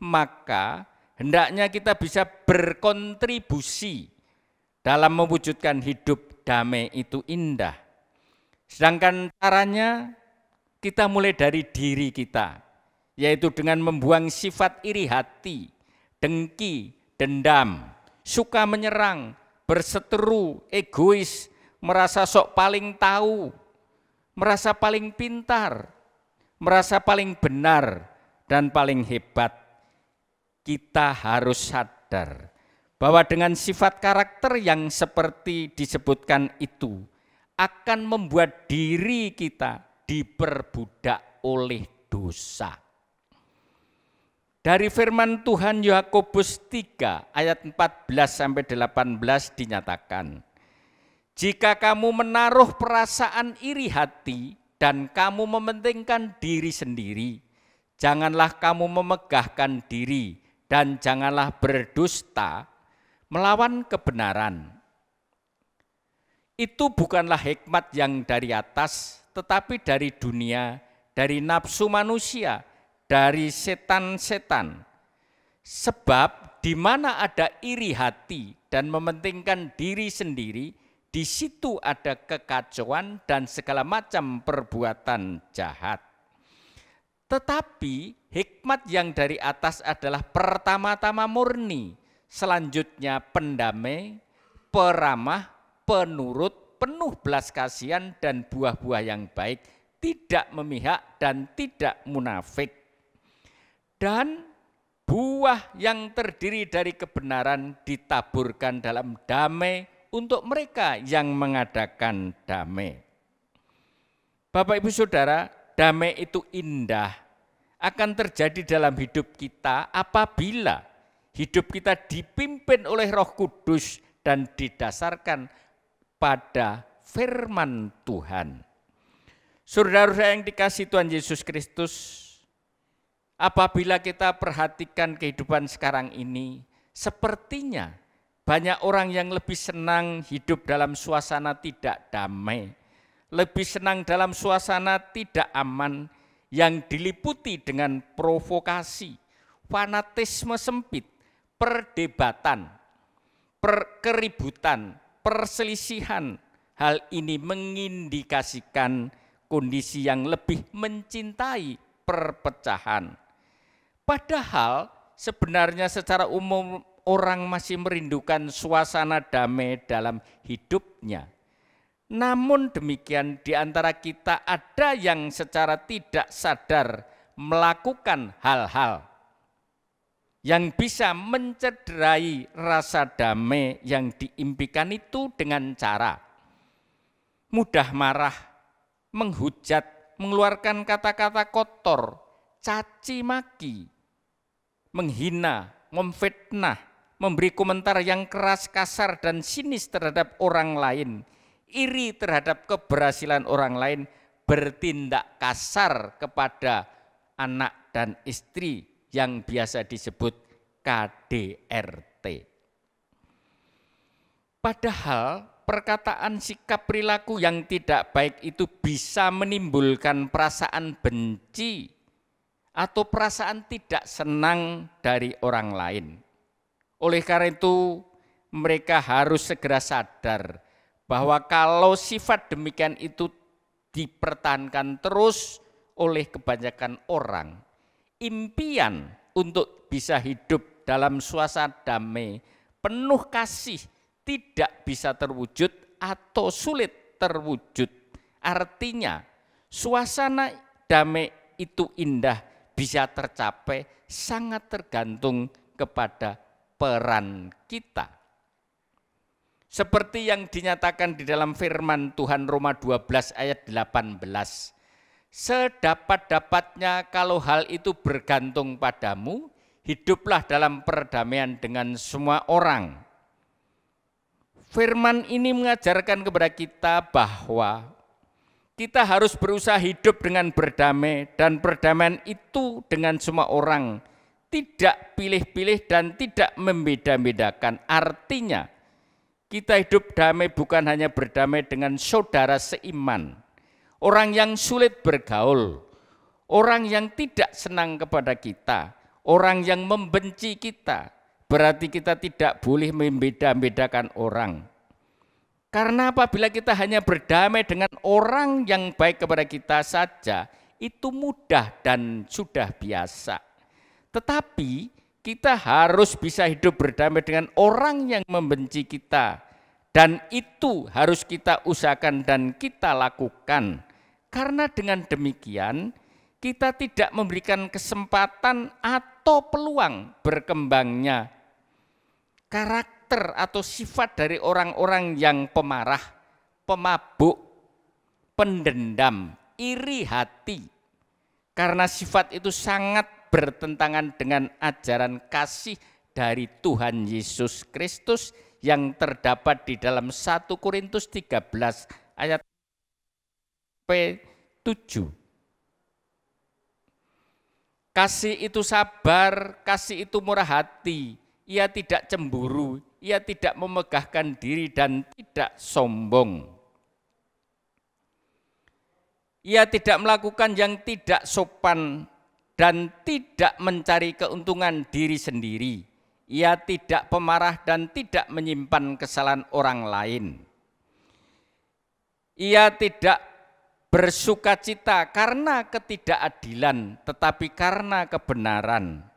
Maka hendaknya kita bisa berkontribusi dalam mewujudkan hidup damai itu indah. Sedangkan caranya kita mulai dari diri kita, yaitu dengan membuang sifat iri hati, dengki, dendam, suka menyerang, berseteru, egois, merasa sok paling tahu, merasa paling pintar, merasa paling benar, dan paling hebat. Kita harus sadar bahwa dengan sifat karakter yang seperti disebutkan itu akan membuat diri kita diperbudak oleh dosa. Dari firman Tuhan Yakobus 3 ayat 14-18 dinyatakan, jika kamu menaruh perasaan iri hati dan kamu mementingkan diri sendiri, janganlah kamu memegahkan diri dan janganlah berdusta melawan kebenaran. Itu bukanlah hikmat yang dari atas, tetapi dari dunia, dari nafsu manusia, dari setan-setan. Sebab di mana ada iri hati dan mementingkan diri sendiri, di situ ada kekacauan dan segala macam perbuatan jahat. Tetapi hikmat yang dari atas adalah pertama-tama murni, selanjutnya pendamai, peramah, penurut, penuh belas kasihan dan buah-buah yang baik, tidak memihak dan tidak munafik. Dan buah yang terdiri dari kebenaran ditaburkan dalam damai untuk mereka yang mengadakan damai. Bapak Ibu Saudara, damai itu indah akan terjadi dalam hidup kita apabila hidup kita dipimpin oleh Roh Kudus dan didasarkan pada firman Tuhan. Saudara-saudara yang dikasihi Tuhan Yesus Kristus, apabila kita perhatikan kehidupan sekarang ini, sepertinya banyak orang yang lebih senang hidup dalam suasana tidak damai, lebih senang dalam suasana tidak aman yang diliputi dengan provokasi, fanatisme sempit, perdebatan, keributan, perselisihan. Hal ini mengindikasikan kondisi yang lebih mencintai perpecahan. Padahal sebenarnya secara umum orang masih merindukan suasana damai dalam hidupnya. Namun demikian di antara kita ada yang secara tidak sadar melakukan hal-hal yang bisa mencederai rasa damai yang diimpikan itu dengan cara mudah marah, menghujat, mengeluarkan kata-kata kotor, caci maki, menghina, memfitnah, memberi komentar yang keras, kasar, dan sinis terhadap orang lain, iri terhadap keberhasilan orang lain, bertindak kasar kepada anak dan istri yang biasa disebut KDRT. Padahal perkataan sikap perilaku yang tidak baik itu bisa menimbulkan perasaan benci atau perasaan tidak senang dari orang lain. Oleh karena itu mereka harus segera sadar bahwa kalau sifat demikian itu dipertahankan terus oleh kebanyakan orang, impian untuk bisa hidup dalam suasana damai, penuh kasih, tidak bisa terwujud atau sulit terwujud. Artinya suasana damai itu indah bisa tercapai sangat tergantung kepada peran kita. Seperti yang dinyatakan di dalam firman Tuhan Roma 12 ayat 18. Sedapat-dapatnya kalau hal itu bergantung padamu, hiduplah dalam perdamaian dengan semua orang. Firman ini mengajarkan kepada kita bahwa kita harus berusaha hidup dengan berdamai, dan perdamaian itu dengan semua orang, tidak pilih-pilih dan tidak membeda-bedakan. Artinya kita hidup damai bukan hanya berdamai dengan saudara seiman, orang yang sulit bergaul, orang yang tidak senang kepada kita, orang yang membenci kita. Berarti kita tidak boleh membeda-bedakan orang. Karena apabila kita hanya berdamai dengan orang yang baik kepada kita saja, itu mudah dan sudah biasa. Tetapi kita harus bisa hidup berdamai dengan orang yang membenci kita. Dan itu harus kita usahakan dan kita lakukan. Karena dengan demikian kita tidak memberikan kesempatan atau peluang berkembangnya karakter atau sifat dari orang-orang yang pemarah, pemabuk, pendendam, iri hati. Karena sifat itu sangat bertentangan dengan ajaran kasih dari Tuhan Yesus Kristus yang terdapat di dalam 1 Korintus 13 ayat 7. Kasih itu sabar, kasih itu murah hati, ia tidak cemburu, ia tidak memegahkan diri dan tidak sombong. Ia tidak melakukan yang tidak sopan dan tidak mencari keuntungan diri sendiri. Ia tidak pemarah dan tidak menyimpan kesalahan orang lain. Ia tidak bersukacita karena ketidakadilan, tetapi karena kebenaran.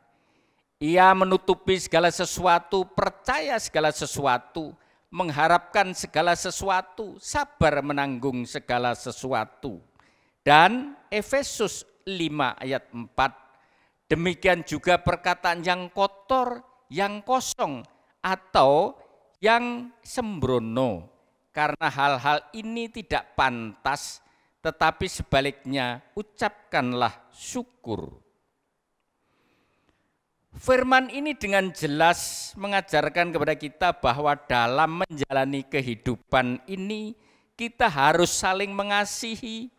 Ia menutupi segala sesuatu, percaya segala sesuatu, mengharapkan segala sesuatu, sabar menanggung segala sesuatu. Dan Efesus 5 ayat 4, demikian juga perkataan yang kotor, yang kosong, atau yang sembrono. Karena hal-hal ini tidak pantas, tetapi sebaliknya ucapkanlah syukur. Firman ini dengan jelas mengajarkan kepada kita bahwa dalam menjalani kehidupan ini kita harus saling mengasihi,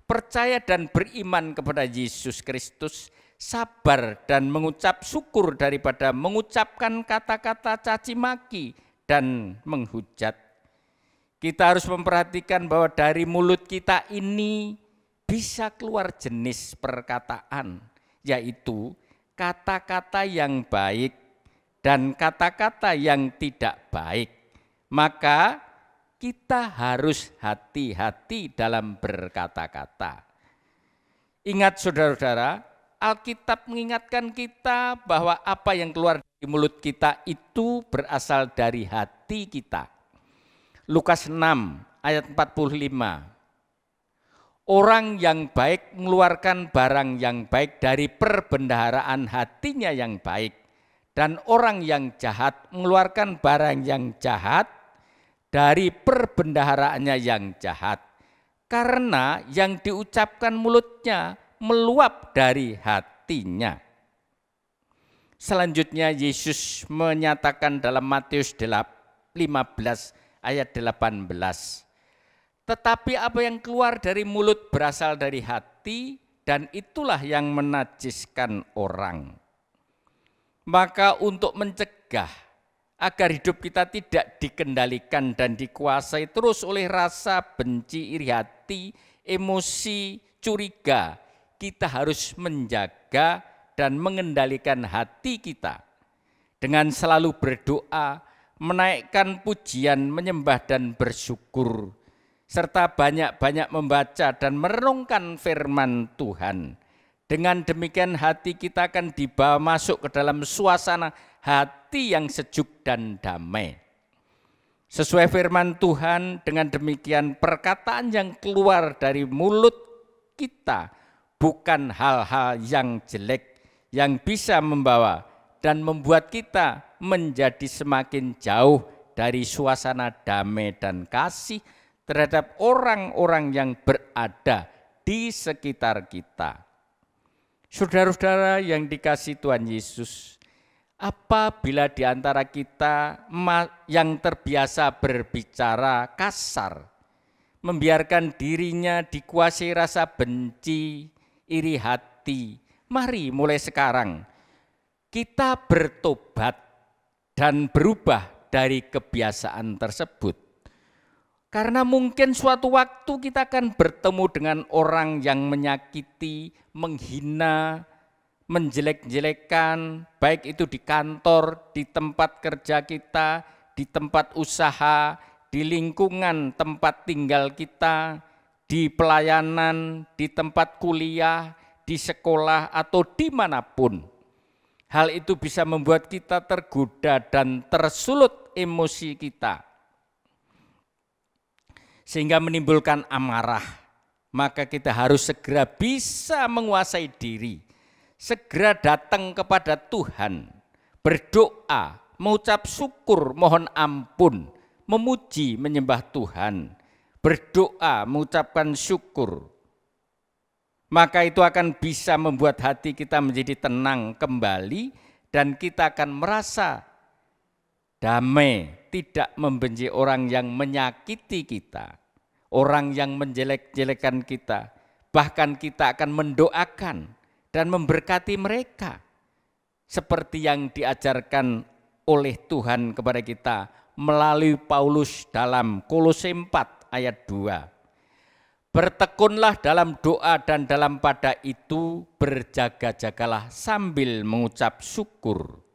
percaya dan beriman kepada Yesus Kristus, sabar dan mengucap syukur daripada mengucapkan kata-kata caci maki dan menghujat. Kita harus memperhatikan bahwa dari mulut kita ini bisa keluar jenis perkataan, yaitu kata-kata yang baik dan kata-kata yang tidak baik. Maka kita harus hati-hati dalam berkata-kata. Ingat saudara-saudara, Alkitab mengingatkan kita bahwa apa yang keluar dari mulut kita itu berasal dari hati kita. Lukas 6 ayat 45. Orang yang baik mengeluarkan barang yang baik dari perbendaharaan hatinya yang baik. Dan orang yang jahat mengeluarkan barang yang jahat dari perbendaharaannya yang jahat. Karena yang diucapkan mulutnya meluap dari hatinya. Selanjutnya Yesus menyatakan dalam Matius 15 ayat 18. Tetapi apa yang keluar dari mulut berasal dari hati, dan itulah yang menajiskan orang. Maka untuk mencegah agar hidup kita tidak dikendalikan dan dikuasai terus oleh rasa benci, iri hati, emosi, curiga, kita harus menjaga dan mengendalikan hati kita dengan selalu berdoa, menaikkan pujian, menyembah dan bersyukur, serta banyak-banyak membaca dan merenungkan firman Tuhan. Dengan demikian hati kita akan dibawa masuk ke dalam suasana hati yang sejuk dan damai. Sesuai firman Tuhan, dengan demikian perkataan yang keluar dari mulut kita bukan hal-hal yang jelek yang bisa membawa dan membuat kita menjadi semakin jauh dari suasana damai dan kasih terhadap orang-orang yang berada di sekitar kita. Saudara-saudara yang dikasihi Tuhan Yesus, apabila di antara kita yang terbiasa berbicara kasar, membiarkan dirinya dikuasai rasa benci, iri hati. Mari mulai sekarang kita bertobat dan berubah dari kebiasaan tersebut. Karena mungkin suatu waktu kita akan bertemu dengan orang yang menyakiti, menghina, menjelek-jelekan, baik itu di kantor, di tempat kerja kita, di tempat usaha, di lingkungan tempat tinggal kita, di pelayanan, di tempat kuliah, di sekolah, atau dimanapun. Hal itu bisa membuat kita tergoda dan tersulut emosi kita, sehingga menimbulkan amarah. Maka kita harus segera bisa menguasai diri, segera datang kepada Tuhan, berdoa, mengucap syukur, mohon ampun, memuji, menyembah Tuhan, berdoa, mengucapkan syukur. Maka itu akan bisa membuat hati kita menjadi tenang kembali dan kita akan merasa damai, tidak membenci orang yang menyakiti kita, orang yang menjelek-jelekan kita. Bahkan kita akan mendoakan dan memberkati mereka seperti yang diajarkan oleh Tuhan kepada kita melalui Paulus dalam Kolose 4 ayat 2. Bertekunlah dalam doa dan dalam pada itu berjaga-jagalah sambil mengucap syukur.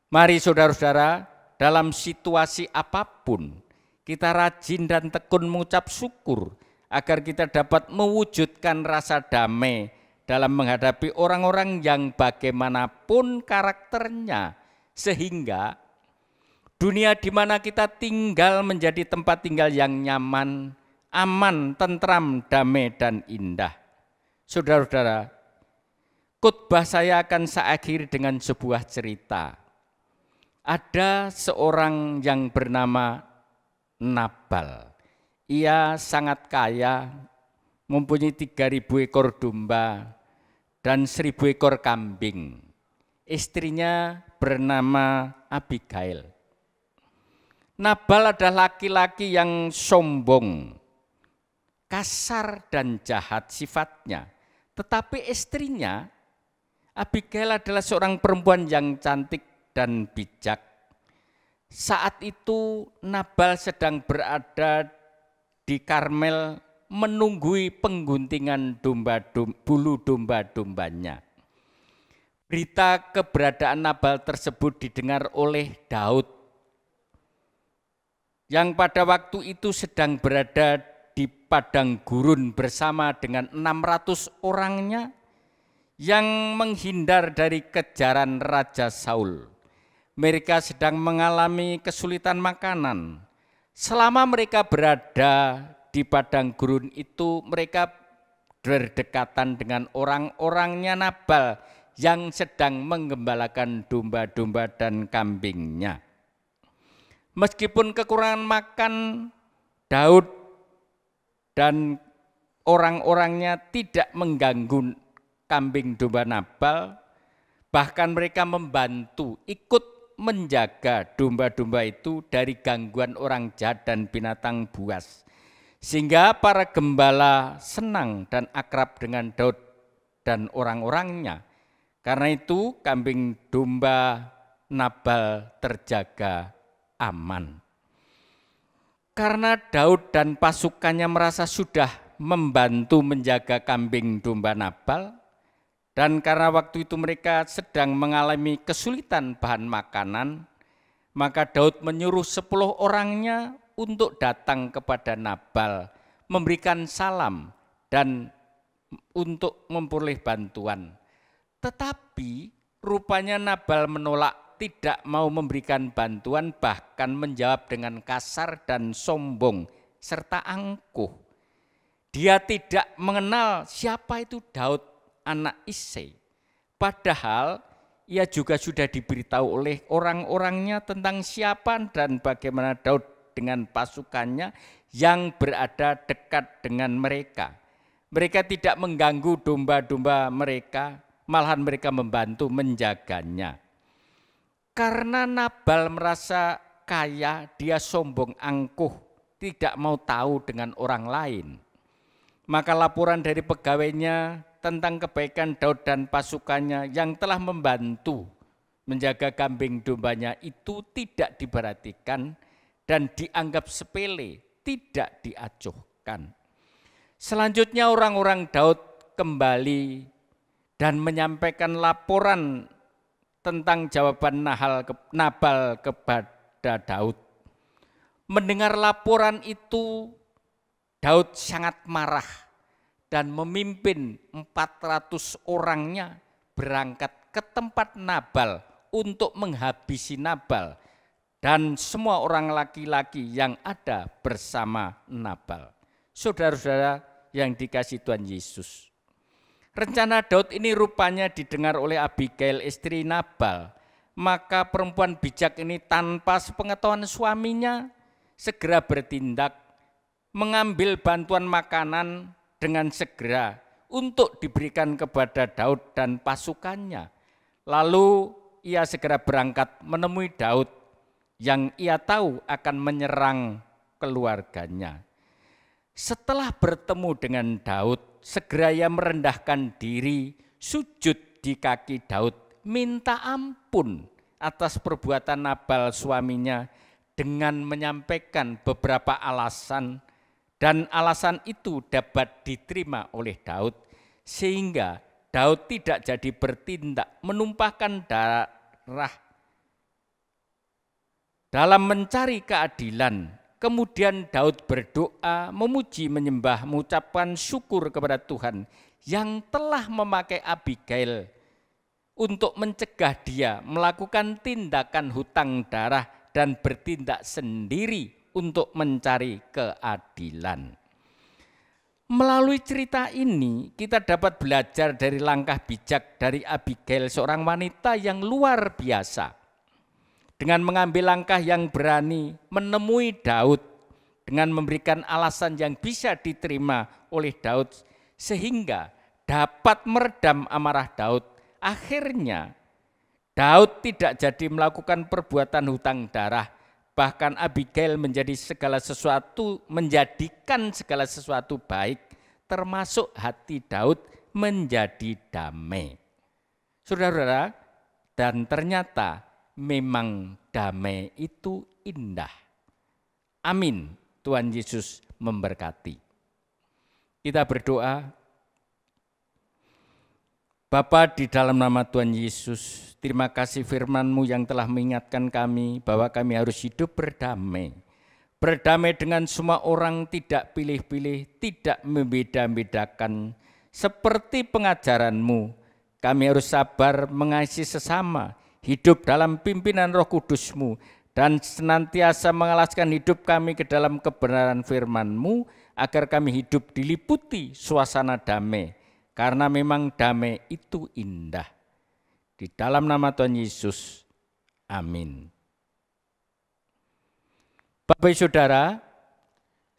Mari saudara-saudara, dalam situasi apapun kita rajin dan tekun mengucap syukur agar kita dapat mewujudkan rasa damai dalam menghadapi orang-orang yang bagaimanapun karakternya, sehingga dunia di mana kita tinggal menjadi tempat tinggal yang nyaman, aman, tentram, damai, dan indah. Saudara-saudara, khotbah saya akan saya akhiri dengan sebuah cerita. Ada seorang yang bernama Nabal. Ia sangat kaya, mempunyai 3.000 ekor domba dan 1.000 ekor kambing. Istrinya bernama Abigail. Nabal adalah laki-laki yang sombong, kasar dan jahat sifatnya. Tetapi istrinya, Abigail, adalah seorang perempuan yang cantik dan bijak. Saat itu Nabal sedang berada di Karmel menunggui pengguntingan bulu domba-dombanya. Berita keberadaan Nabal tersebut didengar oleh Daud, yang pada waktu itu sedang berada di padang gurun bersama dengan 600 orangnya yang menghindar dari kejaran Raja Saul. Mereka sedang mengalami kesulitan makanan. Selama mereka berada di padang gurun itu, mereka berdekatan dengan orang-orangnya Nabal yang sedang menggembalakan domba-domba dan kambingnya. Meskipun kekurangan makan, Daud dan orang-orangnya tidak mengganggu kambing domba Nabal, bahkan mereka membantu ikut menjaga domba-domba itu dari gangguan orang jahat dan binatang buas. Sehingga para gembala senang dan akrab dengan Daud dan orang-orangnya. Karena itu kambing domba Nabal terjaga aman. Karena Daud dan pasukannya merasa sudah membantu menjaga kambing domba Nabal, dan karena waktu itu mereka sedang mengalami kesulitan bahan makanan, maka Daud menyuruh 10 orangnya untuk datang kepada Nabal, memberikan salam dan untuk memperoleh bantuan. Tetapi rupanya Nabal menolak, tidak mau memberikan bantuan, bahkan menjawab dengan kasar dan sombong serta angkuh. Dia tidak mengenal siapa itu Daud anak Isai. Padahal ia juga sudah diberitahu oleh orang-orangnya tentang siapa dan bagaimana Daud dengan pasukannya yang berada dekat dengan mereka. Mereka tidak mengganggu domba-domba mereka, malahan mereka membantu menjaganya. Karena Nabal merasa kaya, dia sombong angkuh tidak mau tahu dengan orang lain. Maka laporan dari pegawainya tentang kebaikan Daud dan pasukannya yang telah membantu menjaga kambing dombanya itu tidak diperhatikan dan dianggap sepele, tidak diacuhkan. Selanjutnya orang-orang Daud kembali dan menyampaikan laporan tentang jawaban Nabal kepada Daud. Mendengar laporan itu, Daud sangat marah dan memimpin 400 orangnya berangkat ke tempat Nabal untuk menghabisi Nabal dan semua orang laki-laki yang ada bersama Nabal. Saudara-saudara yang dikasihi Tuhan Yesus, rencana Daud ini rupanya didengar oleh Abigail, istri Nabal. Maka perempuan bijak ini tanpa sepengetahuan suaminya segera bertindak, mengambil bantuan makanan dengan segera untuk diberikan kepada Daud dan pasukannya. Lalu ia segera berangkat menemui Daud yang ia tahu akan menyerang keluarganya. Setelah bertemu dengan Daud, segera ia merendahkan diri, sujud di kaki Daud, minta ampun atas perbuatan Nabal suaminya dengan menyampaikan beberapa alasan, dan alasan itu dapat diterima oleh Daud sehingga Daud tidak jadi bertindak menumpahkan darah dalam mencari keadilan. Kemudian Daud berdoa, memuji, menyembah, mengucapkan syukur kepada Tuhan yang telah memakai Abigail untuk mencegah dia melakukan tindakan hutang darah dan bertindak sendiri untuk mencari keadilan. Melalui cerita ini kita dapat belajar dari langkah bijak dari Abigail, seorang wanita yang luar biasa. Dengan mengambil langkah yang berani menemui Daud dengan memberikan alasan yang bisa diterima oleh Daud sehingga dapat meredam amarah Daud. Akhirnya Daud tidak jadi melakukan perbuatan hutang darah, bahkan Abigail menjadikan segala sesuatu baik, termasuk hati Daud menjadi damai. Saudara-saudara, dan ternyata memang damai itu indah. Amin. Tuhan Yesus memberkati. Kita berdoa. Bapa, di dalam nama Tuhan Yesus, terima kasih firman-Mu yang telah mengingatkan kami bahwa kami harus hidup berdamai. Berdamai dengan semua orang, tidak pilih-pilih, tidak membeda-bedakan. Seperti pengajaran-Mu, kami harus sabar mengasihi sesama, hidup dalam pimpinan Roh Kudus-Mu, dan senantiasa mengalaskan hidup kami ke dalam kebenaran firman-Mu, agar kami hidup diliputi suasana damai, karena memang damai itu indah. Di dalam nama Tuhan Yesus, amin. Bapak Ibu Saudara,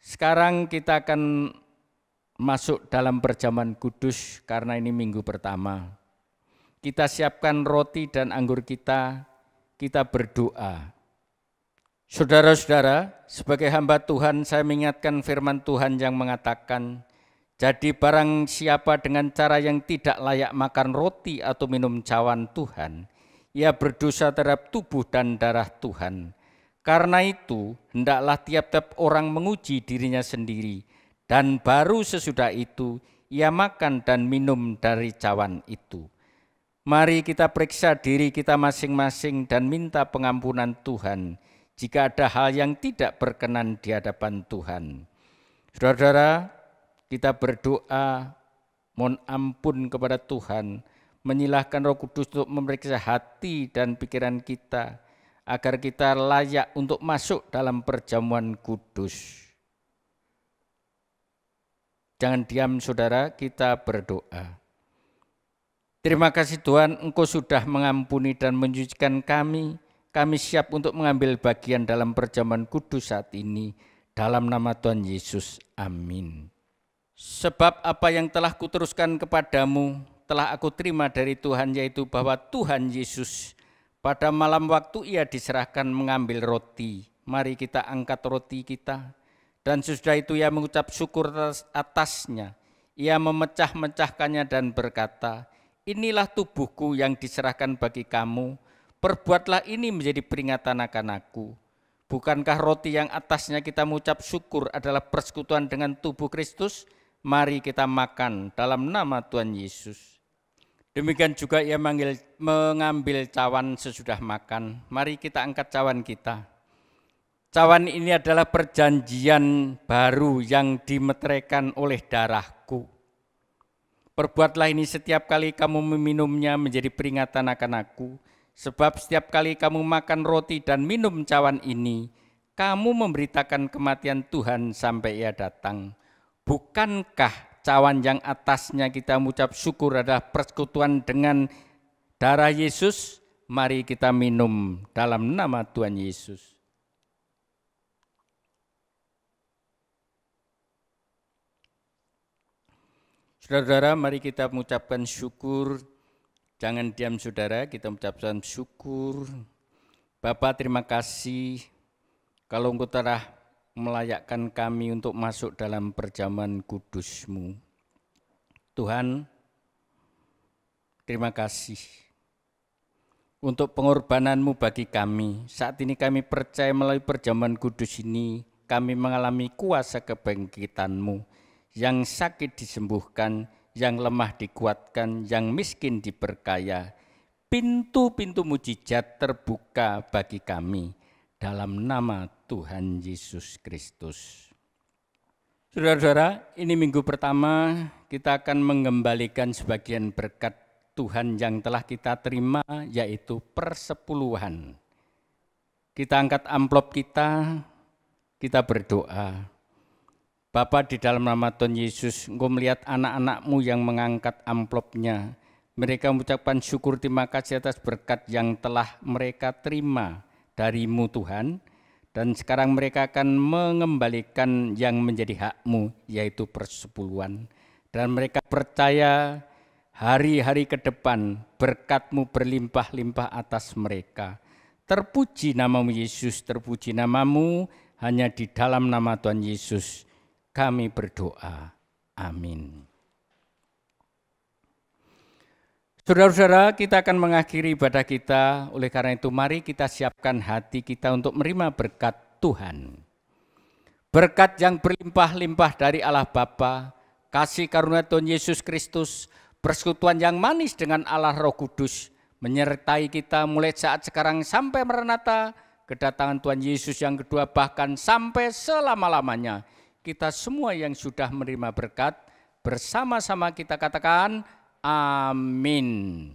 sekarang kita akan masuk dalam perjamuan kudus karena ini minggu pertama. Kita siapkan roti dan anggur kita berdoa. Saudara-saudara, sebagai hamba Tuhan saya mengingatkan firman Tuhan yang mengatakan, jadi barang siapa dengan cara yang tidak layak makan roti atau minum cawan Tuhan, ia berdosa terhadap tubuh dan darah Tuhan. Karena itu, hendaklah tiap-tiap orang menguji dirinya sendiri, dan baru sesudah itu ia makan dan minum dari cawan itu. Mari kita periksa diri kita masing-masing dan minta pengampunan Tuhan jika ada hal yang tidak berkenan di hadapan Tuhan. Saudara-saudara, kita berdoa, mohon ampun kepada Tuhan, menyilahkan Roh Kudus untuk memeriksa hati dan pikiran kita, agar kita layak untuk masuk dalam perjamuan kudus. Jangan diam saudara, kita berdoa. Terima kasih Tuhan, Engkau sudah mengampuni dan menyucikan kami. Kami siap untuk mengambil bagian dalam perjamuan kudus saat ini. Dalam nama Tuhan Yesus, amin. Sebab apa yang telah kuteruskan kepadamu, telah aku terima dari Tuhan, yaitu bahwa Tuhan Yesus pada malam waktu ia diserahkan mengambil roti. Mari kita angkat roti kita Dan sesudah itu ia mengucap syukur atasnya. Ia memecah-mecahkannya dan berkata, inilah tubuhku yang diserahkan bagi kamu, perbuatlah ini menjadi peringatan akan aku. Bukankah roti yang atasnya kita mengucap syukur adalah persekutuan dengan tubuh Kristus? Mari kita makan dalam nama Tuhan Yesus. Demikian juga ia mengambil cawan sesudah makan. Mari kita angkat cawan kita. Cawan ini adalah perjanjian baru yang dimeteraikan oleh darahku. Perbuatlah ini setiap kali kamu meminumnya menjadi peringatan akan aku. Sebab setiap kali kamu makan roti dan minum cawan ini, kamu memberitakan kematian Tuhan sampai ia datang. Bukankah cawan yang atasnya kita mengucap syukur adalah persekutuan dengan darah Yesus? Mari kita minum dalam nama Tuhan Yesus. Saudara-saudara, mari kita mengucapkan syukur. Jangan diam saudara, kita mengucapkan syukur. Bapa, terima kasih kalau Engkau telah melayakkan kami untuk masuk dalam perjamuan kudus-Mu. Tuhan, terima kasih untuk pengorbanan-Mu bagi kami. Saat ini kami percaya melalui perjamuan kudus ini, kami mengalami kuasa kebangkitan-Mu. Yang sakit disembuhkan, yang lemah dikuatkan, yang miskin diberkaya. Pintu-pintu mujizat terbuka bagi kami dalam nama Tuhan Yesus Kristus. Saudara-saudara, ini minggu pertama kita akan mengembalikan sebagian berkat Tuhan yang telah kita terima, yaitu persepuluhan. Kita angkat amplop kita berdoa. Bapa, di dalam nama Tuhan Yesus, Engkau melihat anak-anak-Mu yang mengangkat amplopnya. Mereka mengucapkan syukur terima kasih atas berkat yang telah mereka terima dari-Mu Tuhan. Dan sekarang mereka akan mengembalikan yang menjadi hak-Mu, yaitu persepuluhan. Dan mereka percaya hari-hari ke depan berkat-Mu berlimpah-limpah atas mereka. Terpuji nama-Mu Yesus, terpuji nama-Mu, hanya di dalam nama Tuhan Yesus kami berdoa. Amin. Saudara-saudara, kita akan mengakhiri ibadah kita. Oleh karena itu, mari kita siapkan hati kita untuk menerima berkat Tuhan. Berkat yang berlimpah-limpah dari Allah Bapa, kasih karunia Tuhan Yesus Kristus, persekutuan yang manis dengan Allah Roh Kudus, menyertai kita mulai saat sekarang sampai Maranatha, kedatangan Tuhan Yesus yang kedua, bahkan sampai selama-lamanya. Kita semua yang sudah menerima berkat, bersama-sama kita katakan, amin.